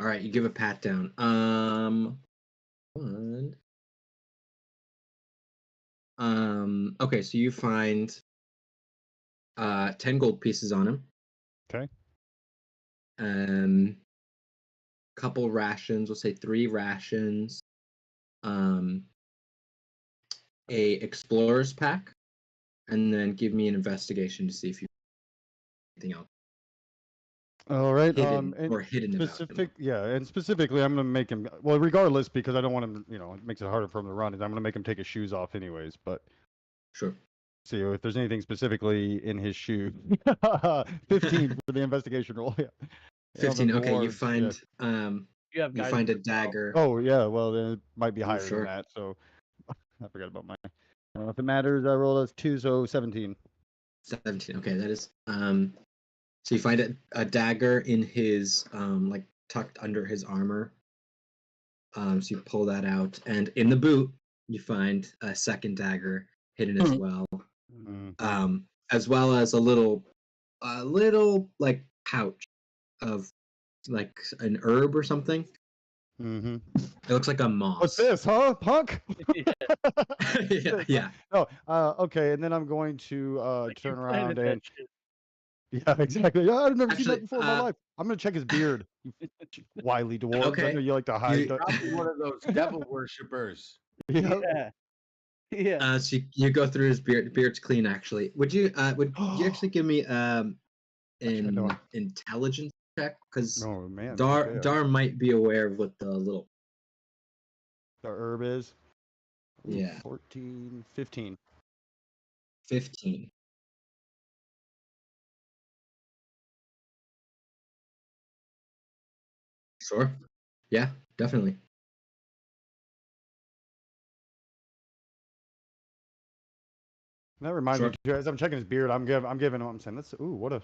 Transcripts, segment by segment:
All right, you give a pat down. One. Okay, so you find 10 gold pieces on him. Okay. Couple rations, we'll say 3 rations. A explorer's pack, and then give me an investigation to see if you anything else All right. hidden And or hidden about him. yeah, and specifically, I'm gonna make him. Well, regardless, because I don't want him. It makes it harder for him to run. Is I'm gonna make him take his shoes off, anyways. But Sure. see if there's anything specifically in his shoe. 15 for the investigation roll. Yeah. 15. Okay, you dwarves, find You have you guys find a as well. dagger. Oh yeah, well then it might be higher sure. than that. So I forgot about mine. If it matters, I rolled as 2, so 17. 17. Okay, that is so you find a dagger in his like tucked under his armor. So you pull that out, and in the boot you find a second dagger hidden as well. As well as a little like pouch of like an herb or something. Mm-hmm. It looks like a moss. What's this, huh, punk? yeah. Oh, okay, and then I'm going to Like, you turn planted around that and shit. yeah, exactly. Yeah, I've never seen Actually, that before in my life. I'm gonna check his beard. You wily dwarves. I Okay. know you like to hide. Probably one of those devil worshippers. Yeah. Yeah. So you go through his beard. The beard's clean, actually. Would you actually give me an intelligence check? Because Oh man. Dar might be aware of what the little herb is. Yeah. 14, 15. 15. Sure. Yeah, definitely. That reminds me, as I'm checking his beard, I'm giving him. I'm saying, what a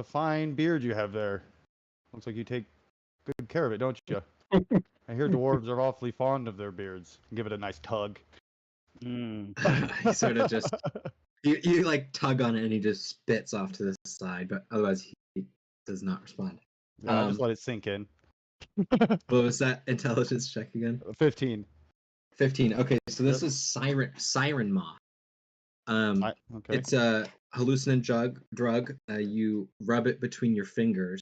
fine beard you have there. Looks like you take good care of it, don't you? I hear dwarves are awfully fond of their beards. Give it a nice tug. He sort of just you like tug on it and he just spits off to the side, but otherwise he does not respond. Yeah, I just let it sink in. What was that intelligence check again? 15. 15. Okay, so this is siren moth. Okay. It's a hallucinant drug. You rub it between your fingers,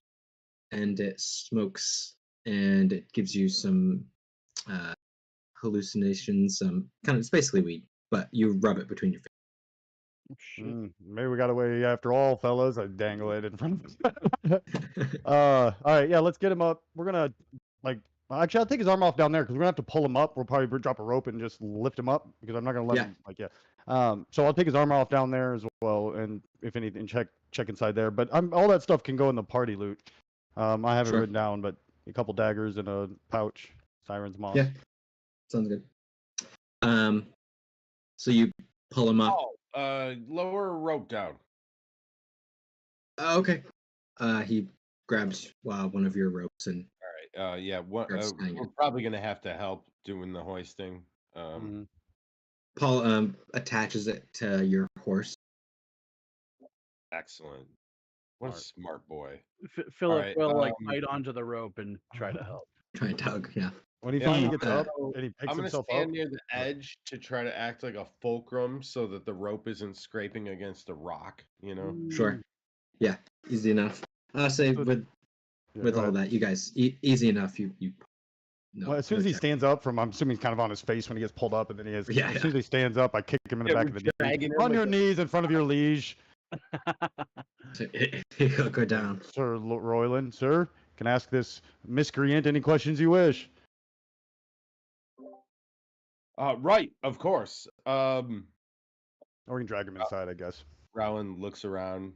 and it smokes, and it gives you some hallucinations. It's basically weed, but you rub it between your fingers. Maybe we got away after all, fellas. I dangle it in front of us. All right, yeah, let's get him up. We're gonna actually, I'll take his arm off down there because we're gonna have to pull him up. We'll probably drop a rope and just lift him up because I'm not gonna let him so I'll take his arm off down there as well, and if anything, check inside there. But all that stuff can go in the party loot. I have it written down, but a couple daggers and a pouch, siren's moss. Yeah, sounds good. So you pull him up. Lower rope down. Okay. He grabs one of your ropes and. All right. Yeah. We're probably gonna have to help doing the hoisting. Paul attaches it to your horse. Excellent. What a smart boy. Philip will bite onto the rope and try to help. Try and tug, yeah. When he finally gets up and he picks I'm gonna himself stand up near the edge to try to act like a fulcrum so that the rope isn't scraping against a rock. Sure. Yeah, easy enough. I'll say with all that, you guys, easy enough. You. Well, as soon as he stands up I'm assuming he's kind of on his face when he gets pulled up, and then as soon as he stands up, I kick him in the back of the knee. On your knees in front of your liege. He'll go down. Sir Royland, sir, can ask this miscreant any questions you wish. Right, of course. Or we can drag him inside, I guess. Rowan looks around.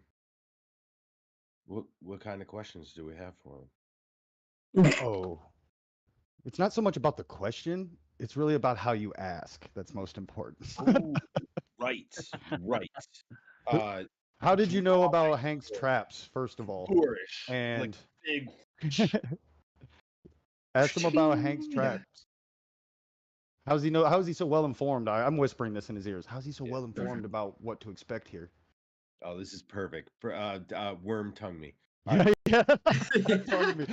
What kind of questions do we have for him? Oh. It's not so much about the question. It's really about how you ask. That's most important. Right. How did you know about Hank's traps, first of all? Boorish. And big. Ask him about Hank's traps. How is he so well informed? I'm whispering this in his ears. How's he so well informed about what to expect here? Oh, this is perfect. Worm tongue me. Yeah.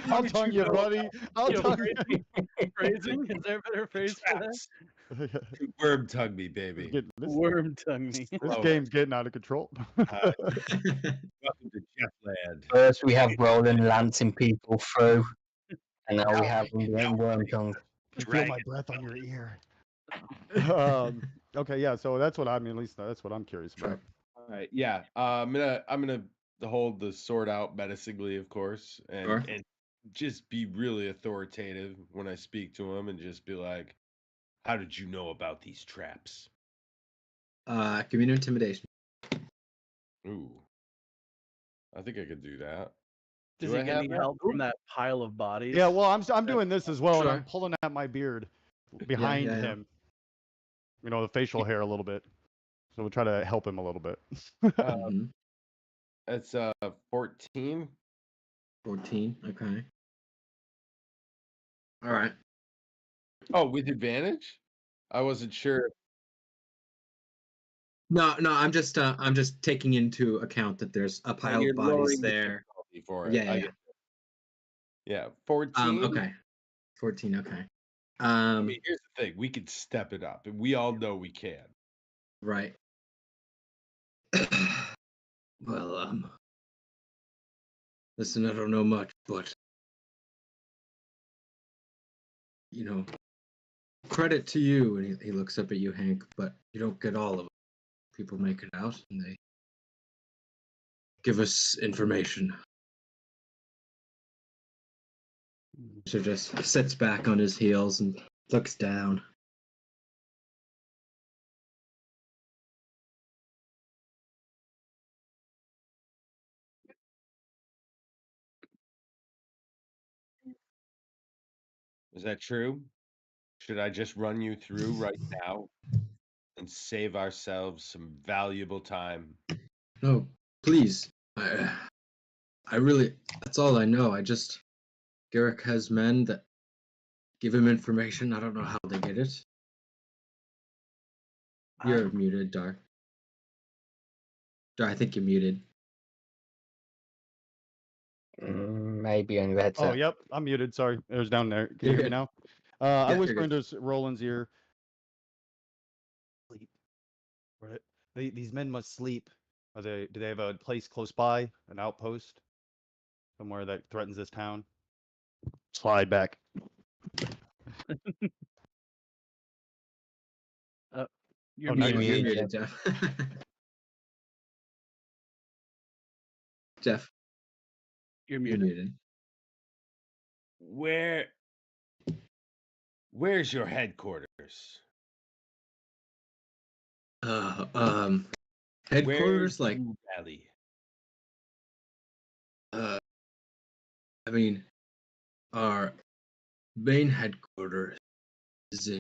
I'm telling you, buddy. I'll You know, tell you. phrasing? Is there a better phrase for that? Traps. Worm tongue me, baby. Worm tongue me. This Oh. game's getting out of control. Welcome to Jeffland. First, we have Roland lancing people through, and now we have him getting worm tongue. I feel my breath on your ear. Okay, yeah. So that's what I mean. At least that's what I'm curious about. All right, yeah. I'm gonna hold the sword out menacingly, of course, Sure. and just be really authoritative when I speak to him, and just be like, "How did you know about these traps?" Give me an intimidation. Ooh, I think I could do that. Does Do he I get have any that? help from that pile of bodies? Yeah, well, I'm doing this as well, and I'm Sure. pulling at my beard behind yeah. him. You know, the facial hair a little bit. So we'll try to help him a little bit. Mhm. That's 14. 14. Okay. All right. Oh, with advantage? I wasn't sure. No, I'm just taking into account that there's a pile You're of bodies lowering the there. difficulty for it. Yeah. Yeah, 14. Okay. 14. Okay. I mean, here's the thing: we could step it up, and we all know we can. Right. Well, listen, I don't know much, but you know, credit to you. And he looks up at you, Hank, but you don't get all of it. People make it out, and they give us information. So just sits back on his heels and looks down. Is that true? Should I just run you through right now and save ourselves some valuable time? No, please. I really, that's all I know. Garrick has men that give him information. I don't know how they get it. You're muted, Dar. Dar, I think you're muted. Maybe on your headset. Oh, yep. I'm muted. Sorry. It was down there. Can you You're hear me good. now? Yeah, I you're whisper good. into Roland's ear. Sleep. Right. These men must sleep. Do they have a place close by? An outpost? Somewhere that threatens this town? Slide back. You're Oh, now You're muted. muted. muted, Jeff. Jeff, You're you're muted. muted. Where's your headquarters? Headquarters, Where like, do you rally? I mean, our main headquarters is in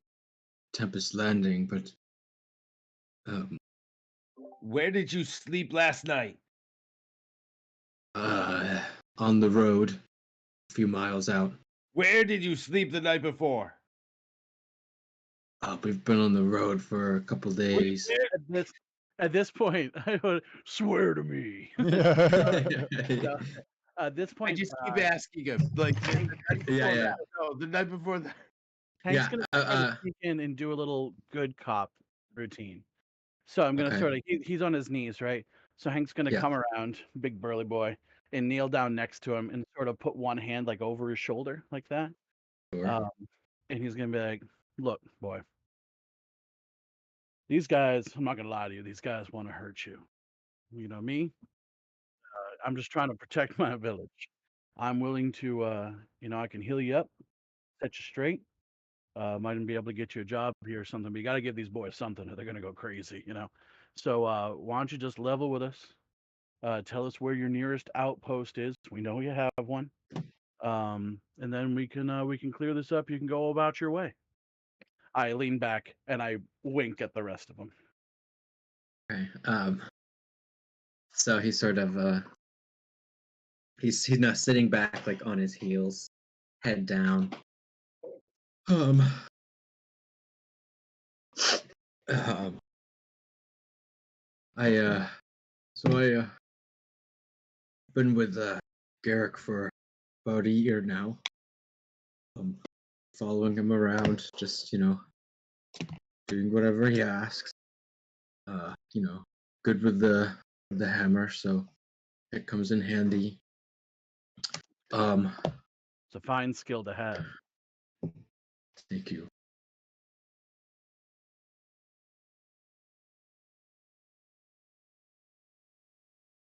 Tempest Landing, but Where did you sleep last night? on the road, a few miles out. Where did you sleep the night before? We've been on the road for a couple days. At this point, I would swear to me. Yeah. At this I point, just keep asking him, like, the night before Yeah. that. No, the night before that. Hank's Yeah, gonna try to sneak in and do a little good cop routine. So I'm gonna Okay. sort of he's on his knees, right? So Hank's gonna Yeah. come around, big burly boy, and kneel down next to him and sort of put one hand like over his shoulder like that. Sure. And he's gonna be like, "Look, boy, these guys. I'm not gonna lie to you. These guys want to hurt you. You know me. I'm just trying to protect my village. I'm willing to, I can heal you up, set you straight. Might even be able to get you a job here or something. But you got to give these boys something, or they're gonna go crazy. So why don't you just level with us? Tell us where your nearest outpost is. We know you have one. And then we can clear this up. You can go about your way." I lean back and I wink at the rest of them. Okay. So he's sort of he's now sitting back like on his heels, head down. Um, um I been with Garrick for about a year now. Following him around, just doing whatever he asks. Good with the hammer, so it comes in handy. It's a fine skill to have. Thank you.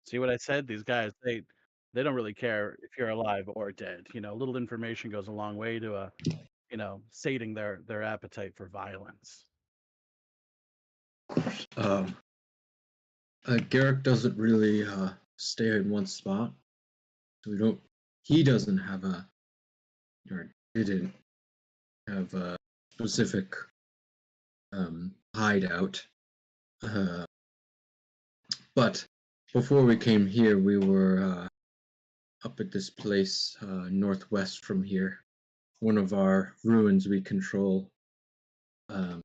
See what I said? These guys, they don't really care if you're alive or dead. Little information goes a long way to sating their appetite for violence. Garrick doesn't really stay in one spot, so he doesn't have or didn't have a specific hideout. But before we came here, we were up at this place northwest from here. One of our ruins we control. I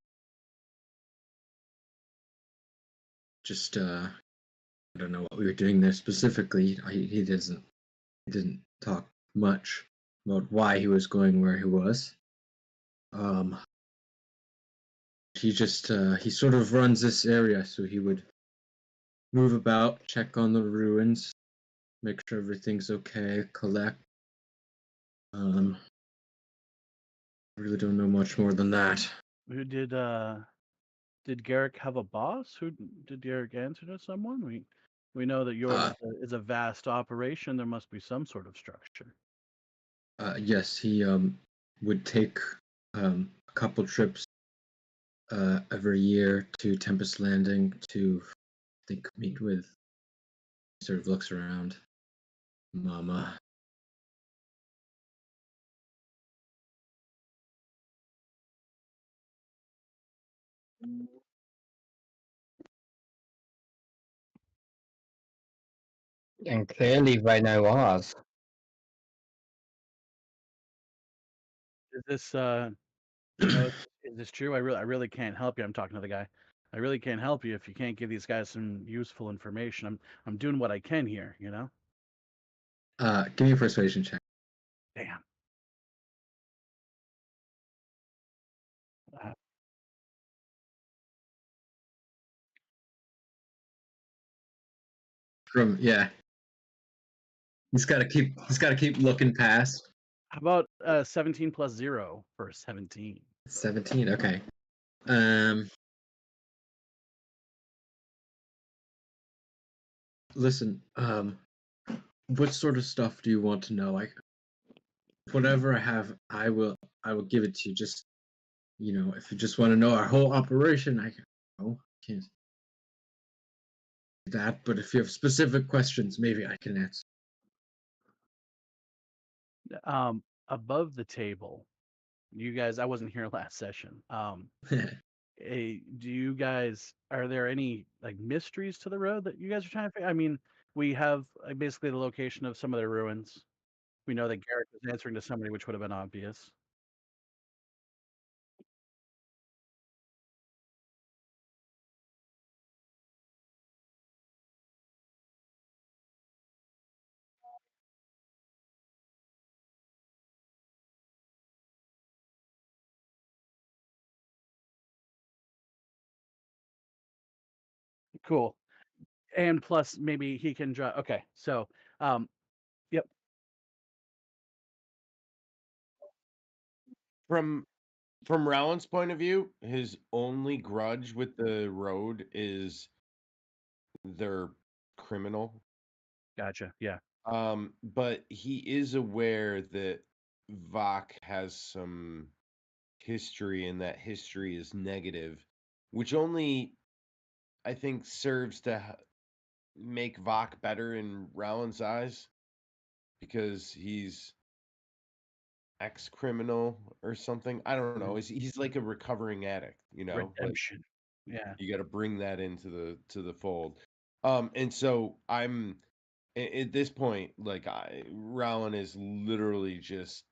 don't know what we were doing there specifically. He didn't talk much about why he was going where he was. He sort of runs this area, so he would move about, check on the ruins, make sure everything's okay, collect. I really don't know much more than that. Who did Garrick have a boss? Who did Garrick answer to someone? We know that yours is a vast operation. There must be some sort of structure. Yes, he would take a couple trips every year to Tempest Landing to, I think, meet with. He sort of looks around. Mama. And clearly they know ours. Is this is this true? I really can't help you. I'm talking to the guy. I really can't help you if you can't give these guys some useful information. I'm doing what I can here. Give me a persuasion check. Damn. Yeah. He's got to keep looking past. How about 17 plus 0 for 17? 17. Okay. Listen. What sort of stuff do you want to know? Whatever I have, I will give it to you. Just if you just want to know our whole operation, I can't do that. But if you have specific questions, maybe I can answer. Above the table, you guys, I wasn't here last session. Do you guys, are there any like mysteries to the road that you guys are trying to figure? I mean, we have basically the location of some of the ruins. We know that Garrett was answering to somebody, which would have been obvious. Cool. And plus, maybe he can draw. Okay, so, yep. From Rowan's point of view, his only grudge with the road is they're criminal. Gotcha. Yeah. But he is aware that Vok has some history, and that history is negative, which only I think serves to make Vok better in Rowan's eyes, because he's ex-criminal or something. I don't know. He's like a recovering addict, Like, Redemption. Yeah. you got to bring that into the fold. And so I'm at this point, like, Rowan is literally just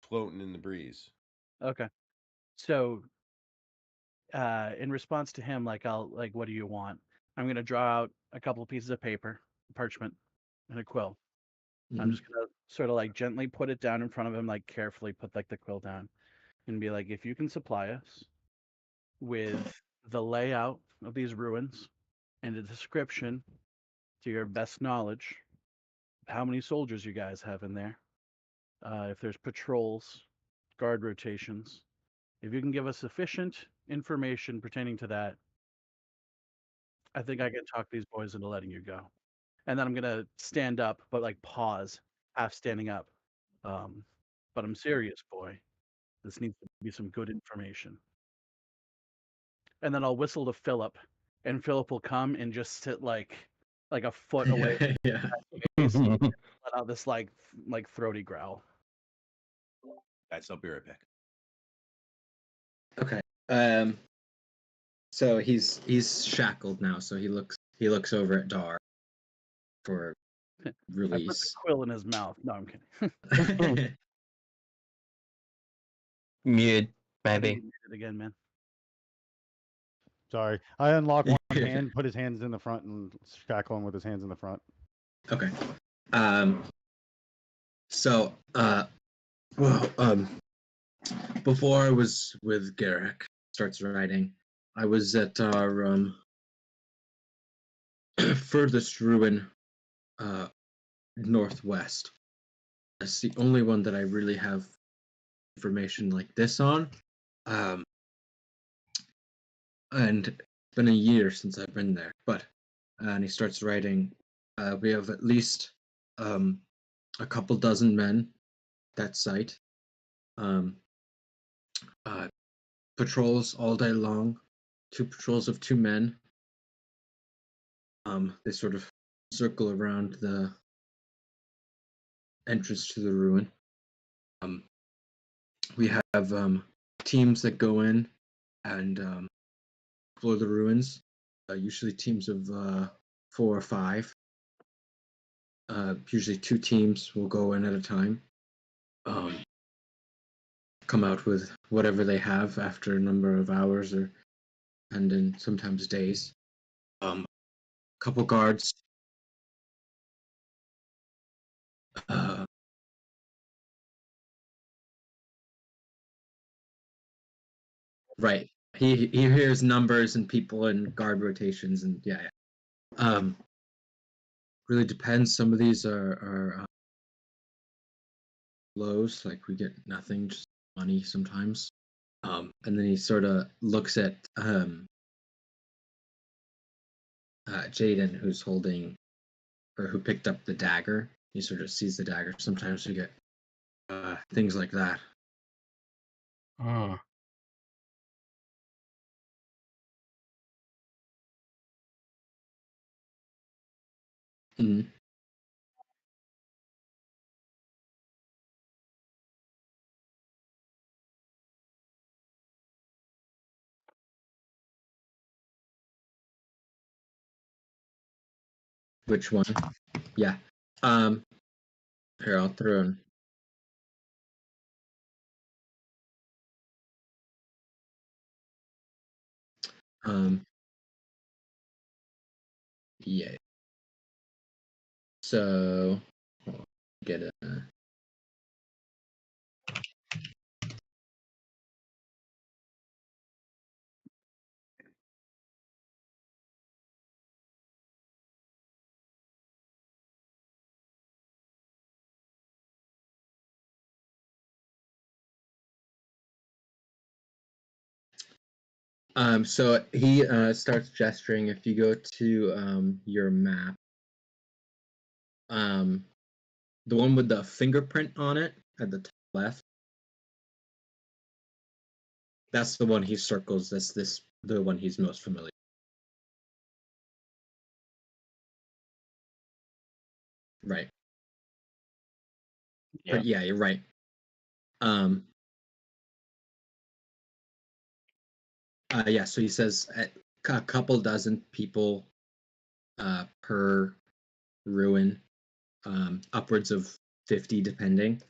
floating in the breeze. Okay. So, in response to him, what do you want? I'm gonna draw out a couple of pieces of paper, parchment, and a quill. I'm Mhm. just gonna sort of like gently put it down in front of him, like carefully put like the quill down, and be like, if you can supply us with the layout of these ruins and a description to your best knowledge of how many soldiers you guys have in there, if there's patrols, guard rotations, if you can give us sufficient information pertaining to that, I think I can talk these boys into letting you go. And then I'm gonna stand up, but like pause, half standing up. But I'm serious, boy. This needs to be some good information. And then I'll whistle to Philip, and Philip will come and just sit like a foot away from Yeah. my face, let out this like throaty growl. Guys, I'll be right back. Okay. So he's shackled now. So he looks over at Dar for I put the release. quill in his mouth. No, I'm kidding. Mute, I think maybe. you did it again, man. Sorry, I unlock one Yeah. hand, put his hands in the front, and shackle him with his hands in the front. Okay. So before I was with Garrick, starts writing, I was at our furthest ruin northwest. That's the only one that I really have information like this on. And it's been a year since I've been there. But and he starts writing, we have at least a couple dozen men that site. Patrols all day long, 2 patrols of 2 men. They sort of circle around the entrance to the ruin. We have teams that go in and explore the ruins. Usually teams of 4 or 5. Usually 2 teams will go in at a time. Come out with whatever they have after a number of hours and then sometimes days. Couple guards. Right. He hears numbers and people and guard rotations and yeah. Really depends. Some of these are lows, like we get nothing, just money sometimes. And then he sort of looks at Jaden, who's holding or who picked up the dagger. He sort of sees the dagger. Sometimes we get things like that. Oh. Mm. Which one? Yeah. Here, I'll throw in. Yeah. So, I'll get a. So he starts gesturing. If you go to your map, the one with the fingerprint on it at the top left, that's the one he circles. That's the one he's most familiar with. Right. Yeah. Yeah, you're right. Yeah, so he says a couple dozen people per ruin, upwards of 50 depending.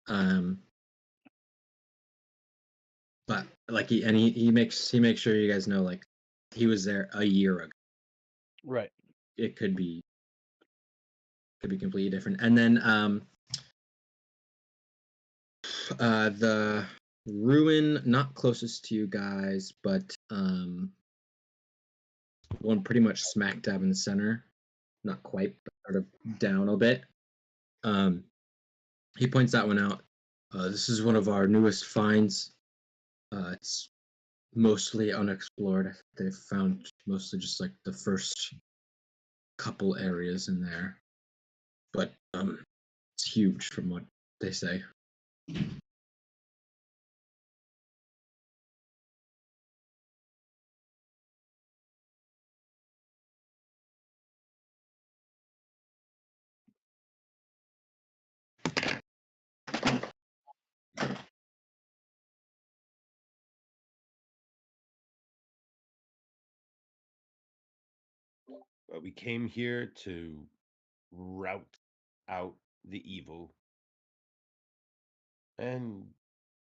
But like he makes sure you guys know, like, he was there a year ago. Right. It could be could be completely different. And then the ruin not closest to you guys, but one pretty much smack dab in the center, not quite, but sort of down a bit. He points that one out. This is one of our newest finds. It's mostly unexplored. They've found mostly just like the first couple areas in there, but it's huge from what they say. But we came here to rout out the evil and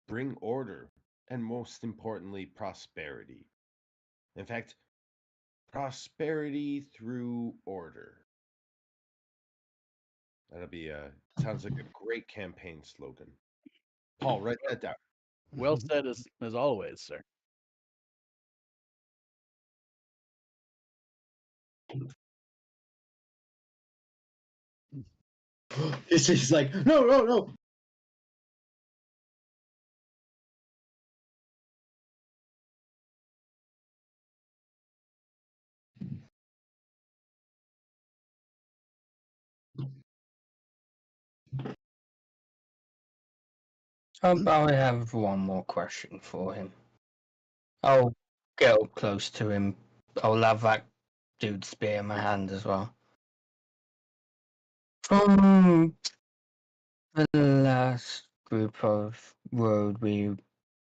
bring order, and most importantly, prosperity. In fact, prosperity through order. That'll be sounds like a great campaign slogan. Paul, write that down. Well said as always, sir. It's just like, no, no, no. I have one more question for him. I'll get up close to him. I'll have that dude's spear in my hand as well. From the last group of road we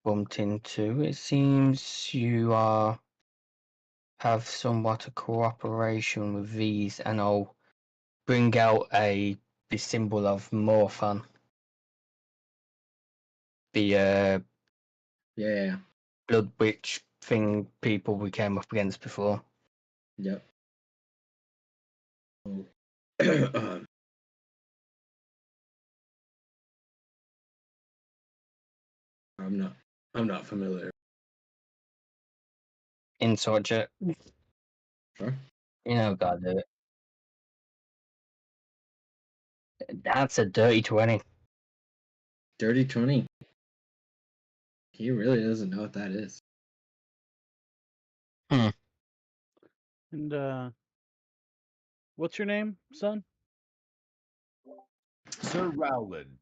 bumped into, it seems you have somewhat a cooperation with these, and I'll bring out the symbol of Morphan. The Yeah. blood witch thing people we came up against before. Yep. I'm not familiar. Inside check. Sure. You know, gotta do it. That's a dirty 20. Dirty 20. He really doesn't know what that is. And what's your name, son? Sir Rowland.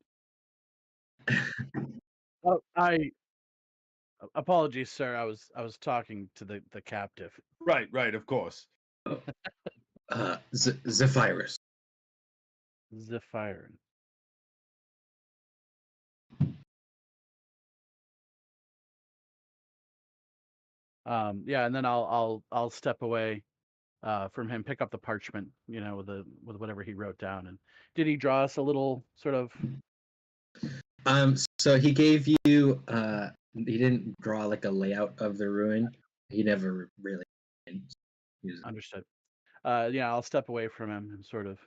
Oh, apologies, sir. I was talking to the captive. Right, of course. Zephyrus. Zephyr. Yeah, and then I'll step away from him, pick up the parchment, with whatever he wrote down. And did he draw us a little sort of? So he gave you he didn't draw like a layout of the ruin. He never really Understood. Yeah, I'll step away from him and sort of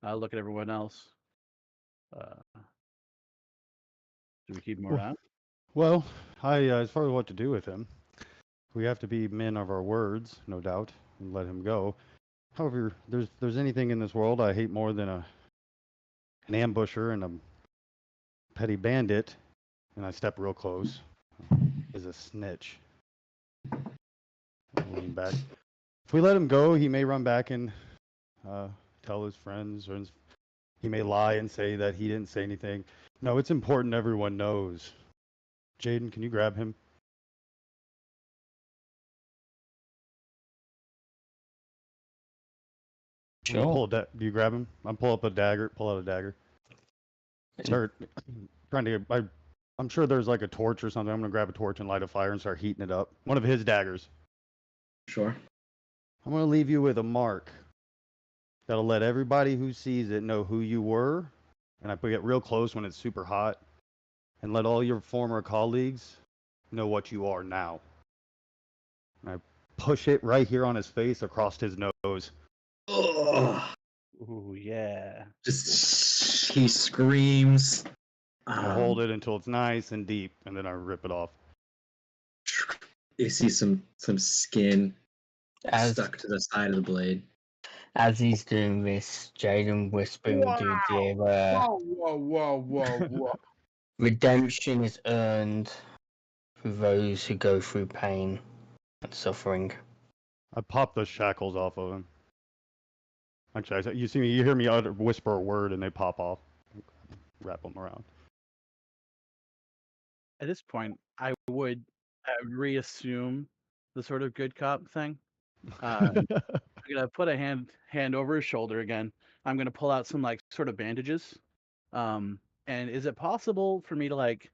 look at everyone else. Do we keep him around? Well, as far as what to do with him, we have to be men of our words, no doubt, and let him go. However, there's anything in this world I hate more than an ambusher and a petty bandit, and I step real close, is a snitch. I lean back. If we let him go, he may run back and tell his friends, or he may lie and say that he didn't say anything. No, it's important everyone knows. Jaden, can you grab him? Sure. Do you grab him? I'm pull out a dagger. It's hurt. I'm sure there's like a torch or something. I'm gonna grab a torch and light a fire and start heating it up. One of his daggers. Sure. I'm gonna leave you with a mark that'll let everybody who sees it know who you were. And I put it real close when it's super hot, and let all your former colleagues know what you are now. And I push it right here on his face across his nose. Oh. Ooh, yeah. Just he screams. I'll hold it until it's nice and deep, and then I rip it off. You see some skin As stuck to the side of the blade. as he's doing this, Jaden whispering into his ear, Whoa. redemption is earned for those who go through pain and suffering. I pop the shackles off of him. Actually, you hear me whisper a word, and they pop off. Wrap them around. At this point, I would reassume the sort of good cop thing. I'm gonna put a hand over his shoulder again. I'm gonna pull out some like sort of bandages. And is it possible for me to like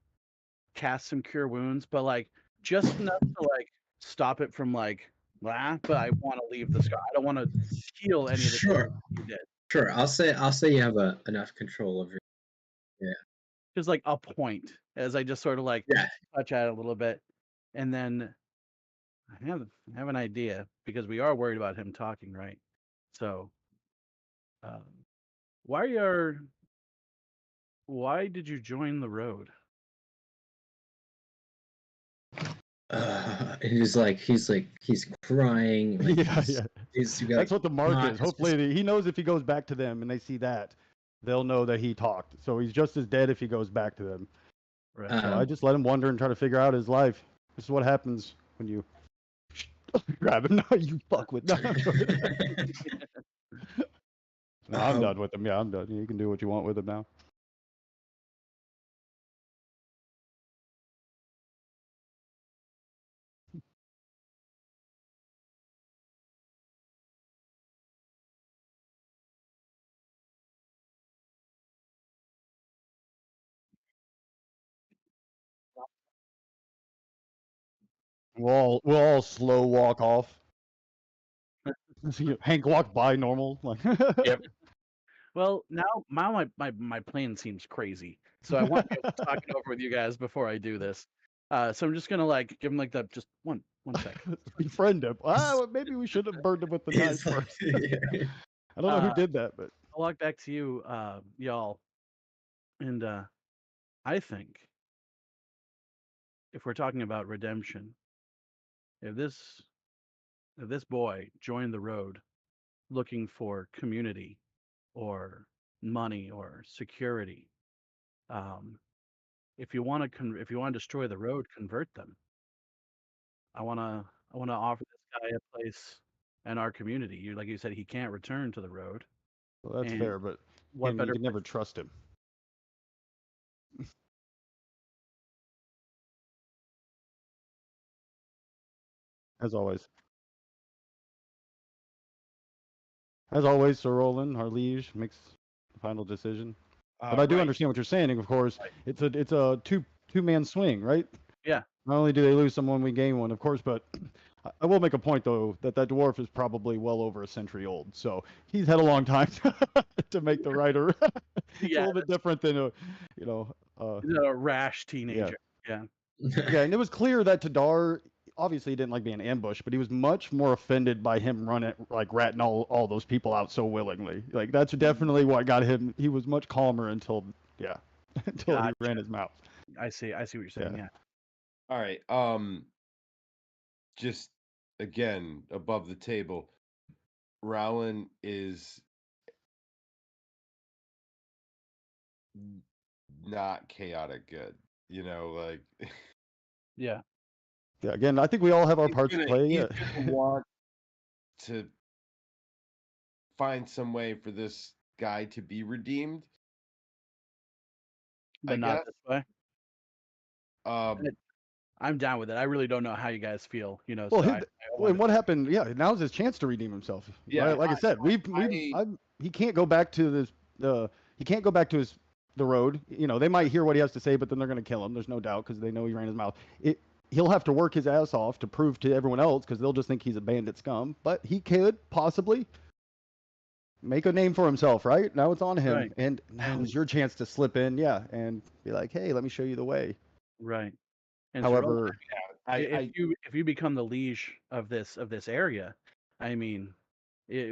cast some cure wounds, but like just enough to like stop it from like but I want to leave the scar. I don't want to heal any of the Sure, you did. sure. I'll say you have enough control of your. Just like a point as I just sort of like Yeah. touch at it a little bit, and then I have an idea because we are worried about him talking, right? So, why did you join the road? He's crying. Like yeah. he's That's what the mark not- is. Hopefully, he knows if he goes back to them and they see that, they'll know that he talked. So he's just as dead if he goes back to them. Right. So I just let him wander and try to figure out his life. This is what happens when you grab him. No, you fuck with them. No, I'm done with him. Yeah, I'm done. You can do what you want with him now. We'll all slow walk off. Hank walked by normal. Like, Yep. Well, now my plan seems crazy, so I want to be able to talk it over with you guys before I do this. So I'm just gonna like give him like the just one second. befriend him. Well, maybe we should have burned him with the knife He's like- first. I don't know who did that, but I'll walk back to you, y'all, and I think if we're talking about redemption, if this boy joined the road looking for community or money or security, if you want to destroy the road, convert them. I wanna offer this guy a place in our community. Like you said, he can't return to the road. well, that's And fair. But what you better can never trust him. As always. As always, Sir Roland, our liege, makes the final decision. But I do right. understand what you're saying. Of course, Right. it's a two-man swing, right? Yeah. Not only do they lose someone, we gain one, of course. But I will make a point though that dwarf is probably well over a century old, so he's had a long time to make the writer. It's a little bit different than a rash teenager. Yeah. Yeah, and it was clear that Tadar obviously he didn't like being ambushed, but he was much more offended by him ratting all those people out so willingly. Like that's definitely what got him. He was much calmer until until he ran his mouth. I see what you're saying. Yeah. All right. Just again above the table, Rowland is not chaotic good. Like Yeah. Yeah, again, I think we all have our he's parts to play. he's Yeah. gonna want to find some way for this guy to be redeemed. But I not guess. this way. I'm down with it. I really don't know how you guys feel. Well, So and what happened? Yeah, now's his chance to redeem himself. Yeah, Like I said, he can't go back to this. He can't go back to the road. They might hear what he has to say, but then they're going to kill him. There's no doubt because they know he ran his mouth. He'll have to work his ass off to prove to everyone else because they'll just think he's a bandit scum. But he could possibly make a name for himself, right? Now it's on him, Right. and now is your chance to slip in, and be like, hey, let me show you the way. Right. And However, if you become the liege of this area, I mean,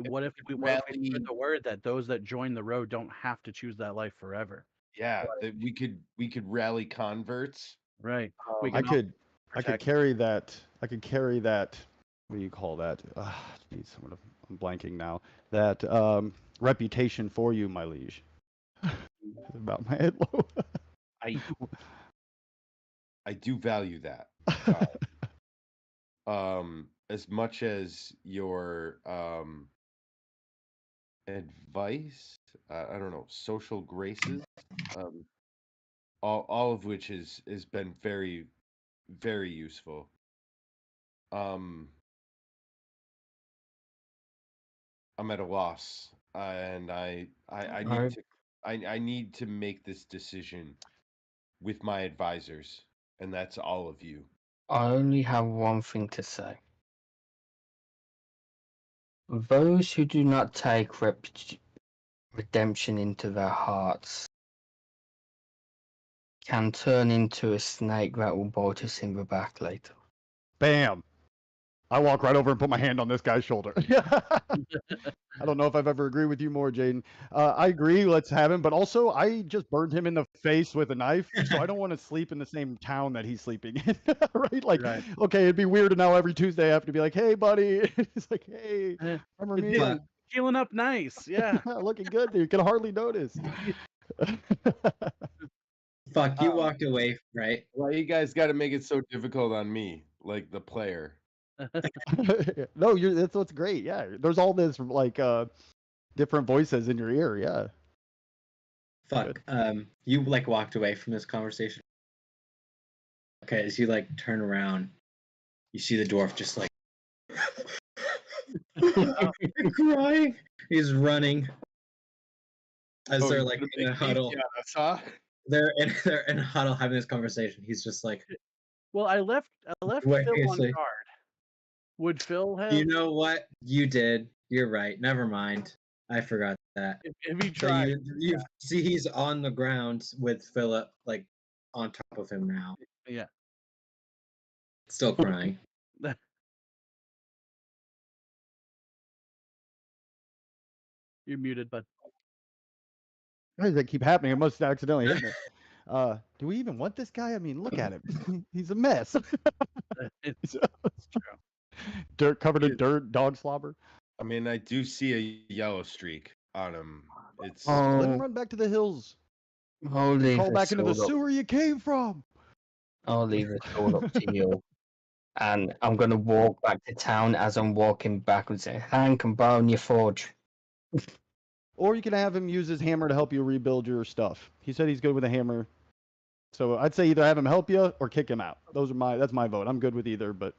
What if we spread the word that those that join the road don't have to choose that life forever? Yeah, that we could rally converts. Right. We I can could protect. carry that. I could carry that. What do you call that? Jeez, I'm blanking now. That reputation for you, my liege. About my head low. I do value that. As much as your advice, I don't know, social graces, all of which has been very, very useful. I'm at a loss, and I need to I need to make this decision with my advisors, and that's all of you. I only have one thing to say. Those who do not take redemption into their hearts can turn into a snake that will bite us in the back later. Bam! I walk right over and put my hand on this guy's shoulder. I don't know if I've ever agreed with you more, Jaden. I agree, let's have him, but also I just burned him in the face with a knife, so I don't want to sleep in the same town that he's sleeping in, right? Like, okay, it'd be weird now every Tuesday I have to be like, hey, buddy. He's like, hey, remember me? Like, healing up nice, yeah. Looking good, you can hardly notice. Fuck, you walked away, right? Why you guys got to make it so difficult on me, like the player? No, that's what's great. Yeah, there's all this like different voices in your ear. Yeah. Fuck. You like walked away from this conversation. Okay, as you like turn around, you see the dwarf just like crying. He's running. As they're like in a huddle. They're in a huddle having this conversation. He's just like, well, I left Phil on guard. Would Phil have? You know what? You did. You're right. Never mind. I forgot that. If he tried. So you see he's on the ground with Philip like on top of him now. Yeah. Still crying. You're muted, bud. Why does that keep happening? It must accidentally hit me. Do we even want this guy? I mean, look at him. He's a mess. It's true. Dirt covered in dirt, dog slobber. I mean, I do see a yellow streak on him. It's let him run back to the hills. Crawl back into the sewer you came from. I'll leave it all up to you. And I'm going to walk back to town as I'm walking back and say, Hank, I'm borrowing your forge. Or you can have him use his hammer to help you rebuild your stuff. He said he's good with a hammer. So I'd say either have him help you or kick him out. That's my vote. I'm good with either, but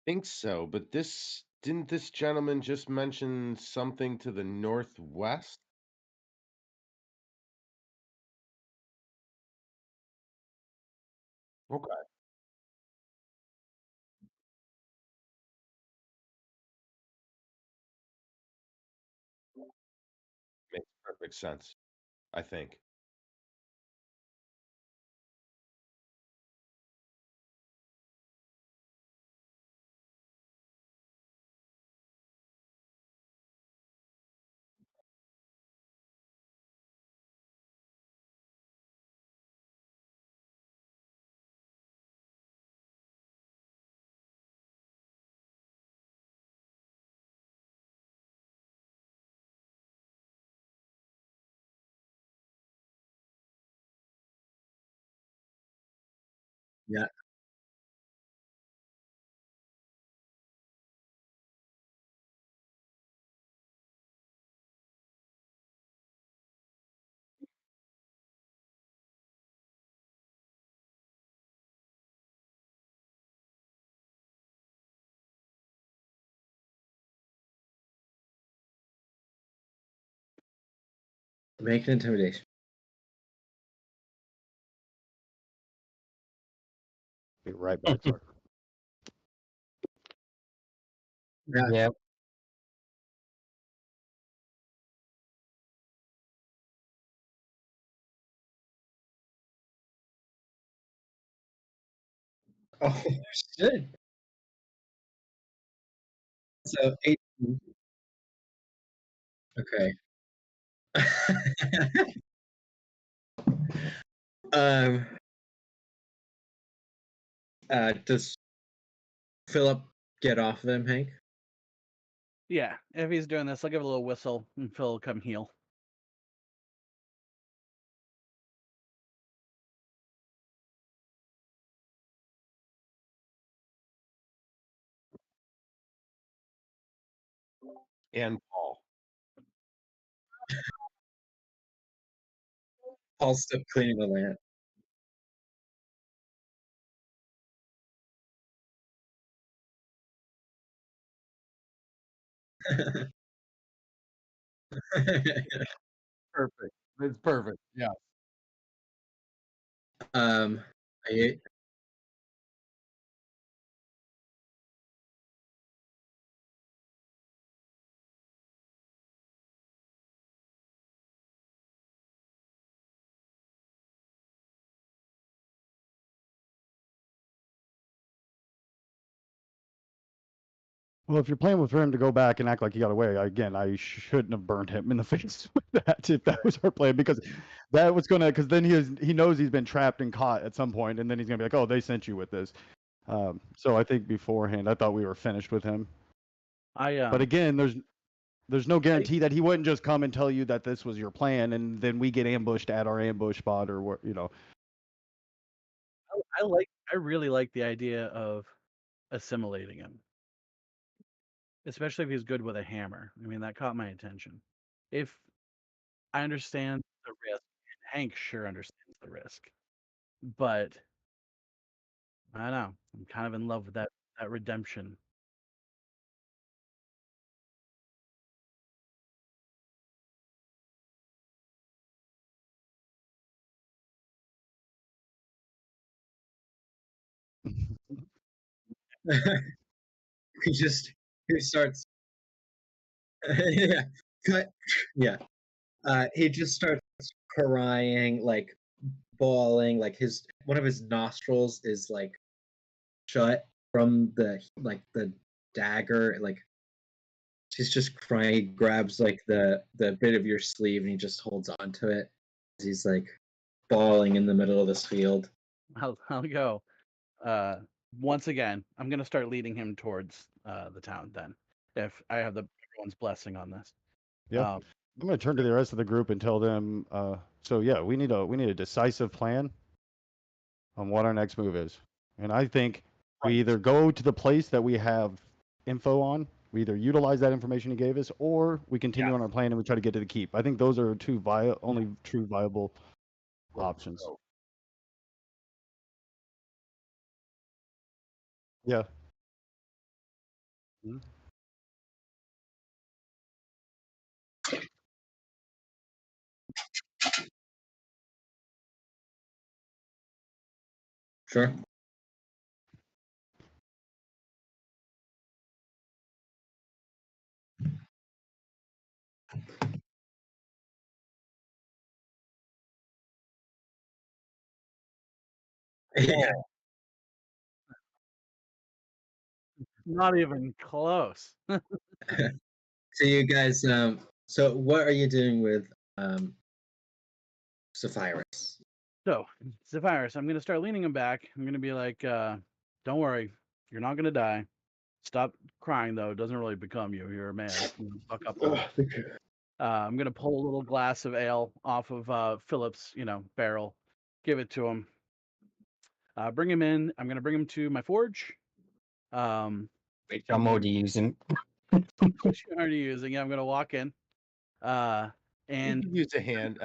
think so, but didn't this gentleman just mention something to the northwest? Okay. Makes perfect sense, I think. Yeah. Make an intimidation. Be right back, sir. Yeah. Yep. Oh shit. So 18. Okay. um. Does Philip get off of him, Hank? Yeah, if he's doing this, I'll give a little whistle and Phil will come heal. And Paul. Paul's still cleaning the lamp. Perfect. It's perfect. Yeah. um. I, Well, if you're playing with him to go back and act like he got away, again, I shouldn't have burned him in the face with that if that was our plan, because that was gonna, because then he knows he's been trapped and caught at some point, and then he's gonna be like, oh, they sent you with this. So I think beforehand, I thought we were finished with him. But again, there's no guarantee that he wouldn't just come and tell you that this was your plan, and then we get ambushed at our ambush spot, or what, you know. I really like the idea of assimilating him, especially if he's good with a hammer. I mean, that caught my attention. If I understand the risk, and Hank sure understands the risk, but I don't know. I'm kind of in love with that redemption. he starts. Yeah. Cut. Yeah. He just starts crying, like bawling, like one of his nostrils is like shut from the dagger, like he's just crying. He grabs like the bit of your sleeve and he just holds on to it. He's like bawling in the middle of this field. I'll go. Once again, I'm gonna start leading him towards the town then. If I have everyone's blessing on this. Yeah. I'm going to turn to the rest of the group and tell them, so yeah, we need a decisive plan on what our next move is. And I think we either go to the place that we have info on, we either utilize that information he gave us, or we continue on our plan and we try to get to the keep. I think those are only true viable options. go. Yeah. Sure. Yeah. Not even close. So you guys, so what are you doing with Sapphirus? So, Zephyrus, I'm gonna start leaning him back. I'm gonna be like, "Don't worry, you're not gonna die. Stop crying though. It doesn't really become you. You're a man. Fuck up." I'm gonna pull a little glass of ale off of Philip's, barrel, give it to him. Bring him in. I'm gonna bring him to my forge. Which I'm already using. Which you're already using. Yeah, I'm gonna walk in. You And could use a hand,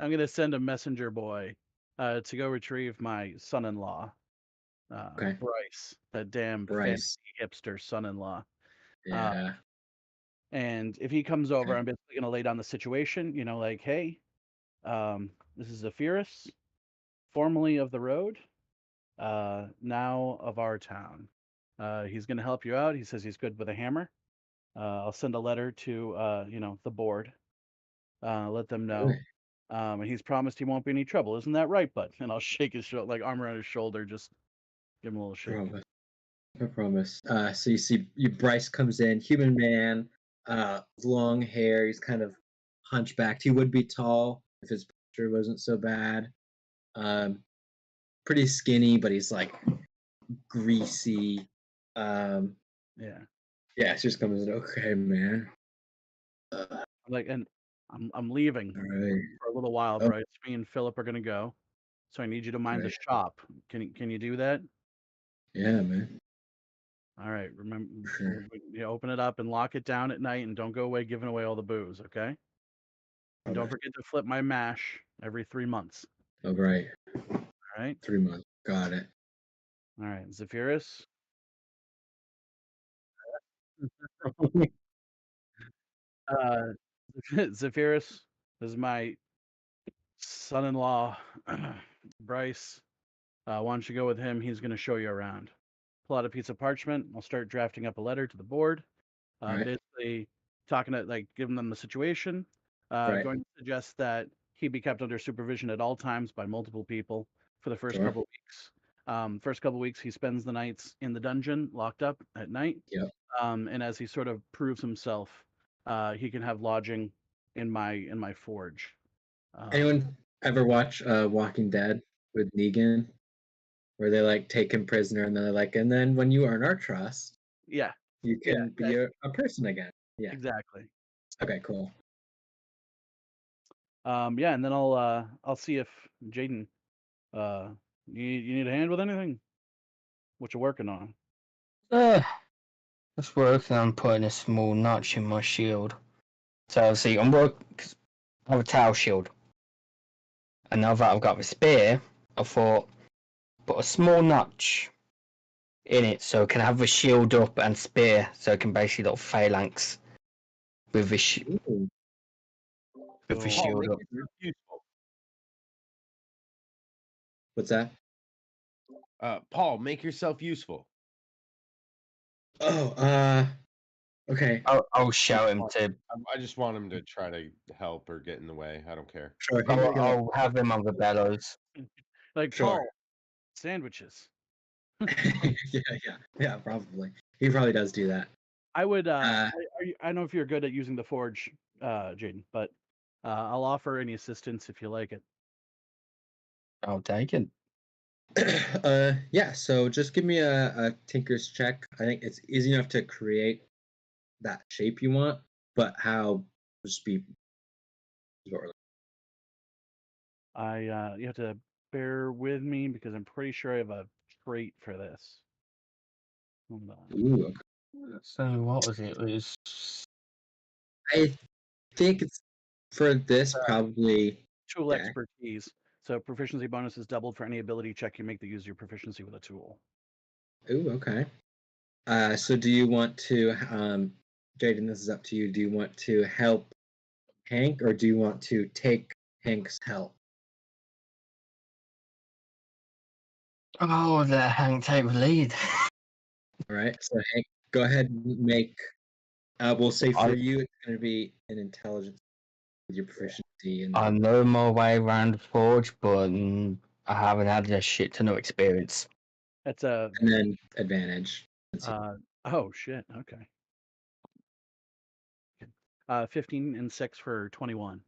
I'm gonna send a messenger boy to go retrieve my son-in-law, Okay. Bryce, that damn Bryce. fancy hipster son-in-law. Yeah. And if he comes over, I'm basically gonna lay down the situation. You know, like, hey, this is Zephyrus, formerly of the road, now of our town. He's gonna help you out. He says he's good with a hammer. I'll send a letter to the board. Let them know. And he's promised he won't be any trouble. Isn't that right, bud? And I'll shake his shoulder, like arm around his shoulder, just give him a little shake. Promise. I promise. So you see, Bryce comes in, human man, long hair. He's kind of hunchbacked. He would be tall if his posture wasn't so bad. Pretty skinny, but he's like greasy. Yeah. Yeah, it just comes in. Okay, man. Like, and I'm leaving All right. for a little while, Oh. Bryce. Me and Philip are gonna go. So I need you to mind the Right. shop. Can you do that? Yeah, man. All right. Remember, Sure. you open it up and lock it down at night, and don't go away giving away all the booze, okay? And don't Okay. forget to flip my mash every 3 months. All right. All right. 3 months. Got it. All right, Zephyrus. Zephyrus, this is my son-in-law, Bryce. Why don't you go with him? He's going to show you around. Pull out a piece of parchment. I'll start drafting up a letter to the board. Right. Basically, talking to giving them the situation. Right. Going to suggest that he be kept under supervision at all times by multiple people for the first Sure. couple weeks. First couple weeks, he spends the nights in the dungeon, locked up at night. Yep. And as he sort of proves himself, he can have lodging in my forge. Anyone ever watch Walking Dead with Negan, where they like take him prisoner and then they're like, and then when you earn our trust, Yeah, you Yeah, can be a person again. Yeah. exactly. Okay. Cool. Yeah, and then I'll see if Jaden, you need a hand with anything? What you working on? Just working on putting a small notch in my shield. So see, I have a towel shield, and now that I've got the spear, I thought put a small notch in it so I can have the shield up and spear, so I can basically little phalanx with the Ooh. with the So- Paul, shield make up. yourself useful. What's that? Paul, make yourself useful. Oh. Okay. I'll shout him to. I just want him to try to help or get in the way. I don't care. Sure. I'll have him on the bellows. Like Sure. Paul, sandwiches. yeah. Probably. He probably does do that. I would. I don't know if you're good at using the forge, Jaden, but I'll offer any assistance if you like it. I'll take it. Yeah. So just give me a tinker's check. I think it's easy enough to create that shape you want, but how just be. You have to bear with me because I'm pretty sure I have a trait for this. Hold on. Ooh. Okay. So what was it? It was I think it's for this probably. Tool Okay. expertise. So proficiency bonus is doubled for any ability check you make that uses your proficiency with a tool. Ooh, okay. So do you want to, Jaden, this is up to you. Do you want to help Hank or do you want to take Hank's help? the Hank take the lead. All right. So Hank, go ahead and make. We'll say for you, it's going to be an intelligence with your proficiency, and I know my way around the forge, but I haven't had a shit ton of experience. That's a. and then advantage. Oh shit. Okay. 15 and 6 for 21.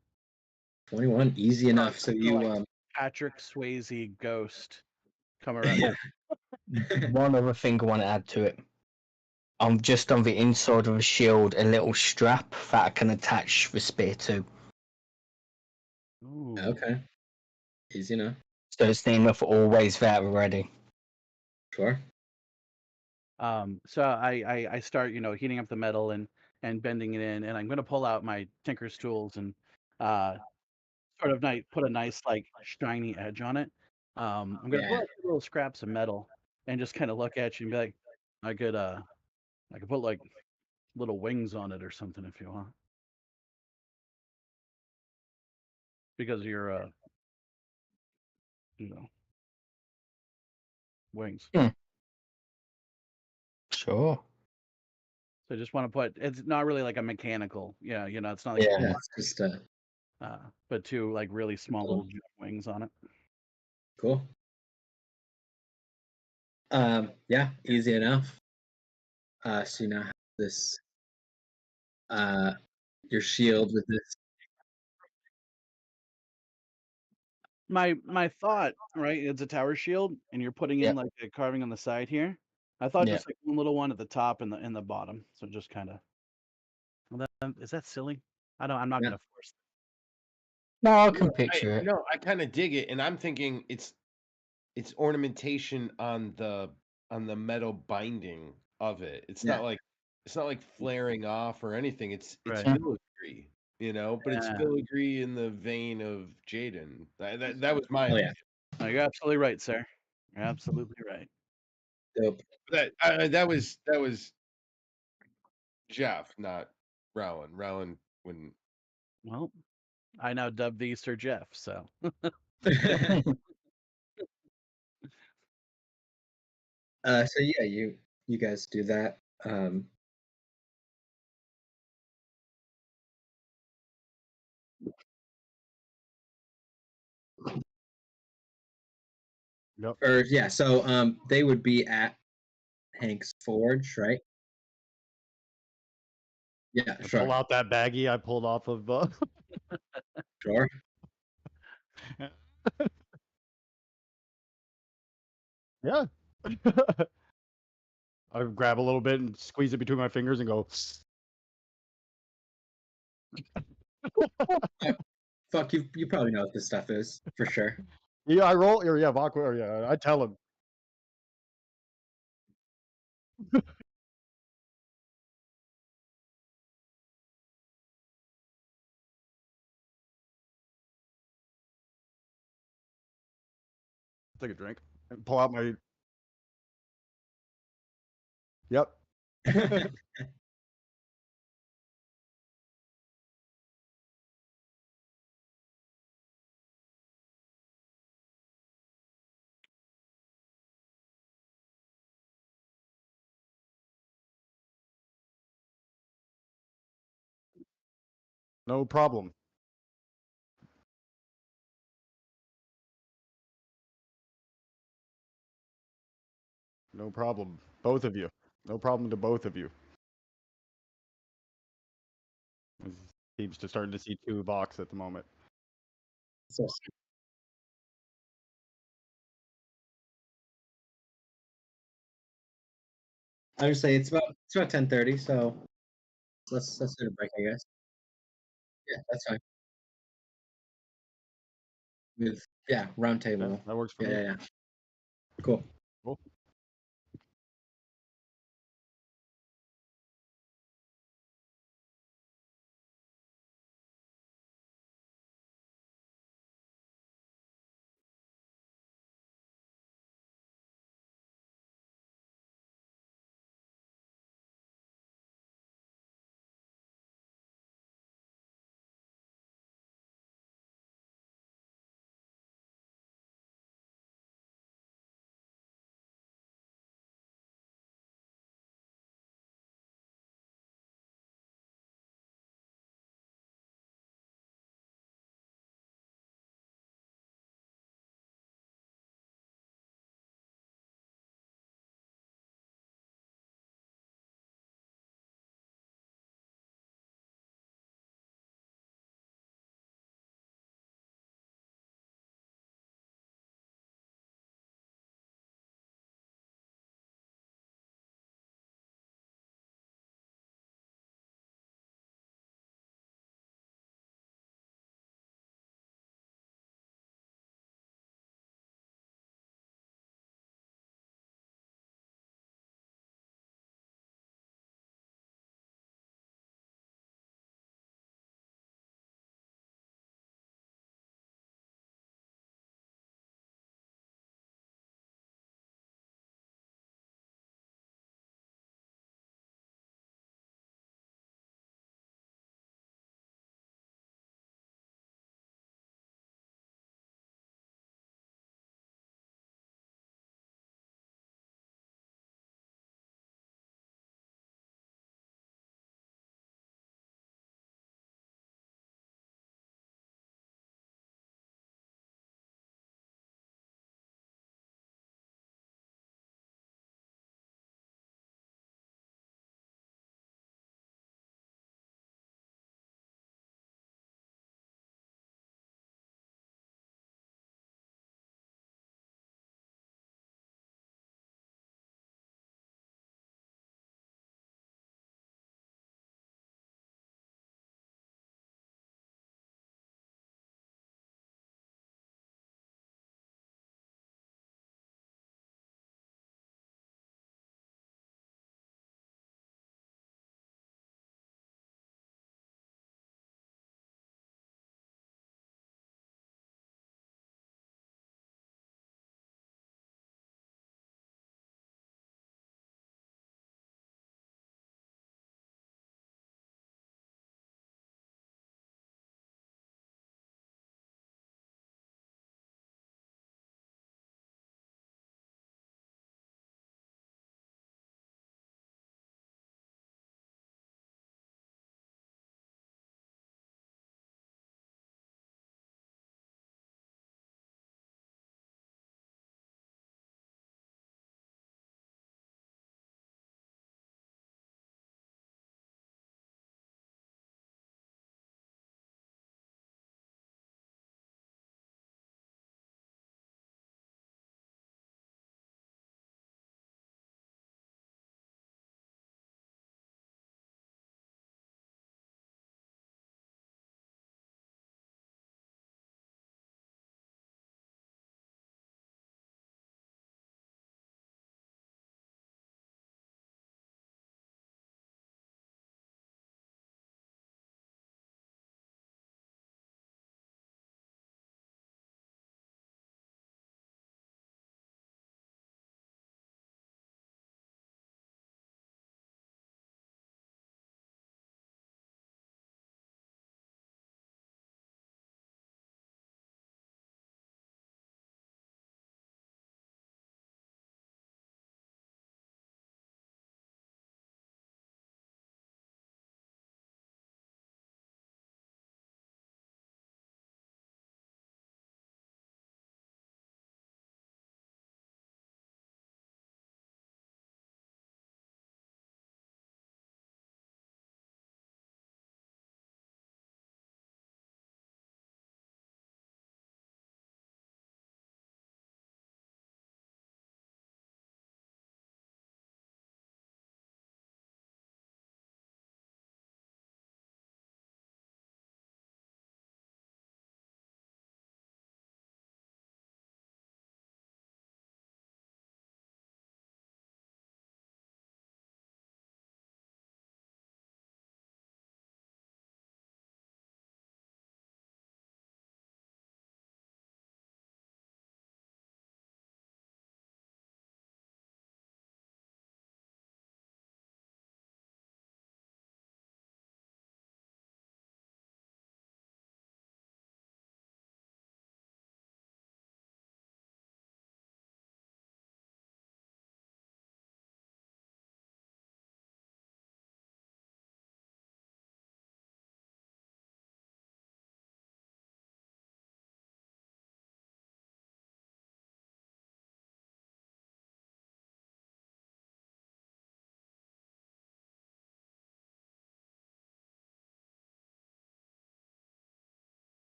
21, easy enough. So you Patrick Swayze ghost come around. One other thing I want to add to it. I'm just on the inside of the shield, a little strap that I can attach the spear to. Ooh. Okay. Easy enough. So it's near enough always there ready. Sure. So I start, heating up the metal and bending it in, and I'm going to pull out my tinker's tools and sort of put a nice like shiny edge on it. I'm going to pull out little scraps of metal and just kind of look at you and be like, I could put like little wings on it or something if you want. Because of your wings. Sure. So I just want to put, it's not really like a mechanical, it's not like, Yeah. Yeah, it's just but two like really small Cool. little wings on it. cool. Yeah, easy enough. So you now have this your shield with this. My thought, right? It's a tower shield, and you're putting in Yep. like a carving on the side here. I thought Yep. just like one little one at the top and the bottom. So just kind of. Well, is that silly? I'm not Yeah. gonna force. No, I No, can picture it. No, I kind of dig it, and I'm thinking it's ornamentation on the metal binding of it. It's Yeah. not like flaring off or anything. It's Right. filigree, but it's Yeah. filigree in the vein of Jaden. That was my Oh, yeah. opinion. No, you're absolutely right, sir. You're absolutely right. Dope. That was Jeff, not Rowan. Rowan wouldn't. Well, I now dub thee Sir Jeff. So So yeah, you guys do that. Yep. Or yeah, so they would be at Hank's Forge, right? Yeah, I sure. pull out that baggie I pulled off of. Sure. Yeah. I grab a little bit and squeeze it between my fingers and go. Fuck, you probably know what this stuff is for sure. Yeah, I roll. Or yeah, Vok, or yeah, I tell him. Take a drink and pull out my. Yep. No problem. No problem. Both of you. No problem to both of you. Seems to starting to see two Vox at the moment. So, I would say it's about 10:30, so let's take a break, I guess. Yeah, that's fine. With round Yeah, table. that works for Yeah, me. yeah, yeah. Cool. Cool.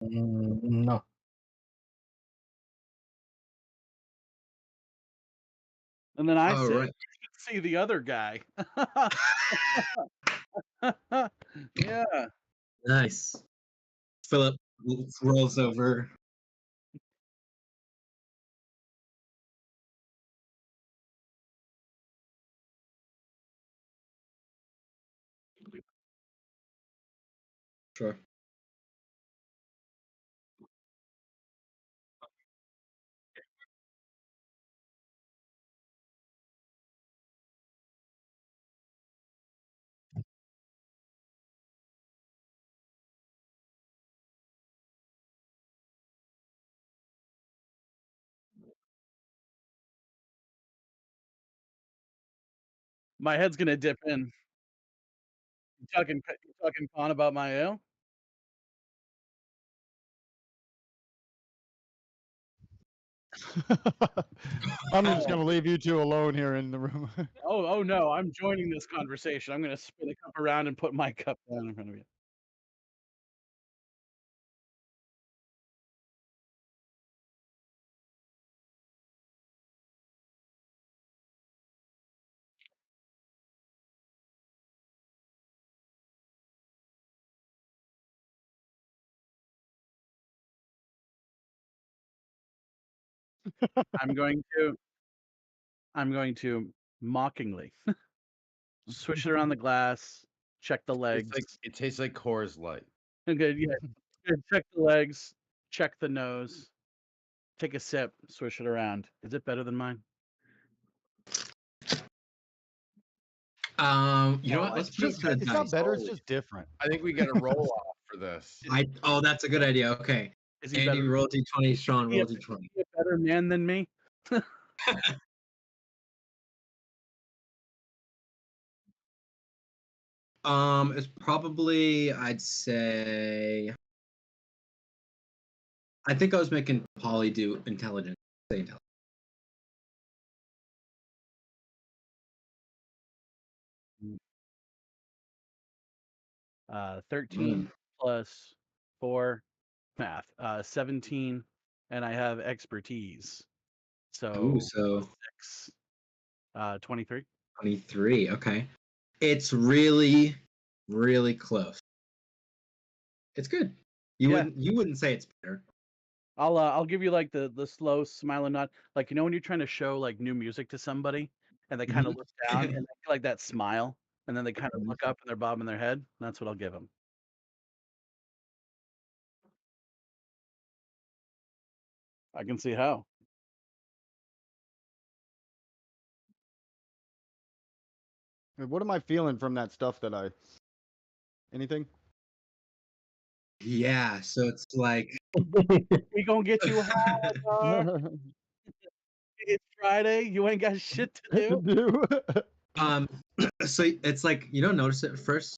No. And then I Oh, said, right. "You should see the other guy." Yeah. Nice. Philip rolls over. Sure. My head's gonna dip in. You talking con about my ale? I'm just Oh. gonna leave you two alone here in the room. Oh, no, I'm joining this conversation. I'm gonna spin a cup around and put my cup down in front of you. I'm going to mockingly swish it around the glass, check the legs. It tastes like Coors Light. Okay, yeah. Good, check the legs, check the nose, take a sip, swish it around. Is it better than mine? You know Oh, what? Let's it's put it just to the it's not dice. better, it's just different. I think we got a roll off for this. Oh, that's a good idea. Okay. Is he Andy, better? roll d20. Sean, Is he roll a, d20. is he a better man than me? It's probably, I'd say, I think I was making Polly do intelligence. Say intelligence. 13 plus 4 math, 17, and I have expertise. So Ooh, so 6, 23. 23. Okay. It's really, really close. It's good. Yeah. You wouldn't say it's better. I'll give you like the slow smile and nod, like when you're trying to show like new music to somebody, and they kind of look down and they like that smile, and then they kind of Mhm. look up and they're bobbing their head. That's what I'll give them. I can see how. What am I feeling from that stuff that I anything? Yeah, so it's like We gonna get you high, dog. It's Friday. You ain't got shit to to do. do. um so it's like you don't notice it at first.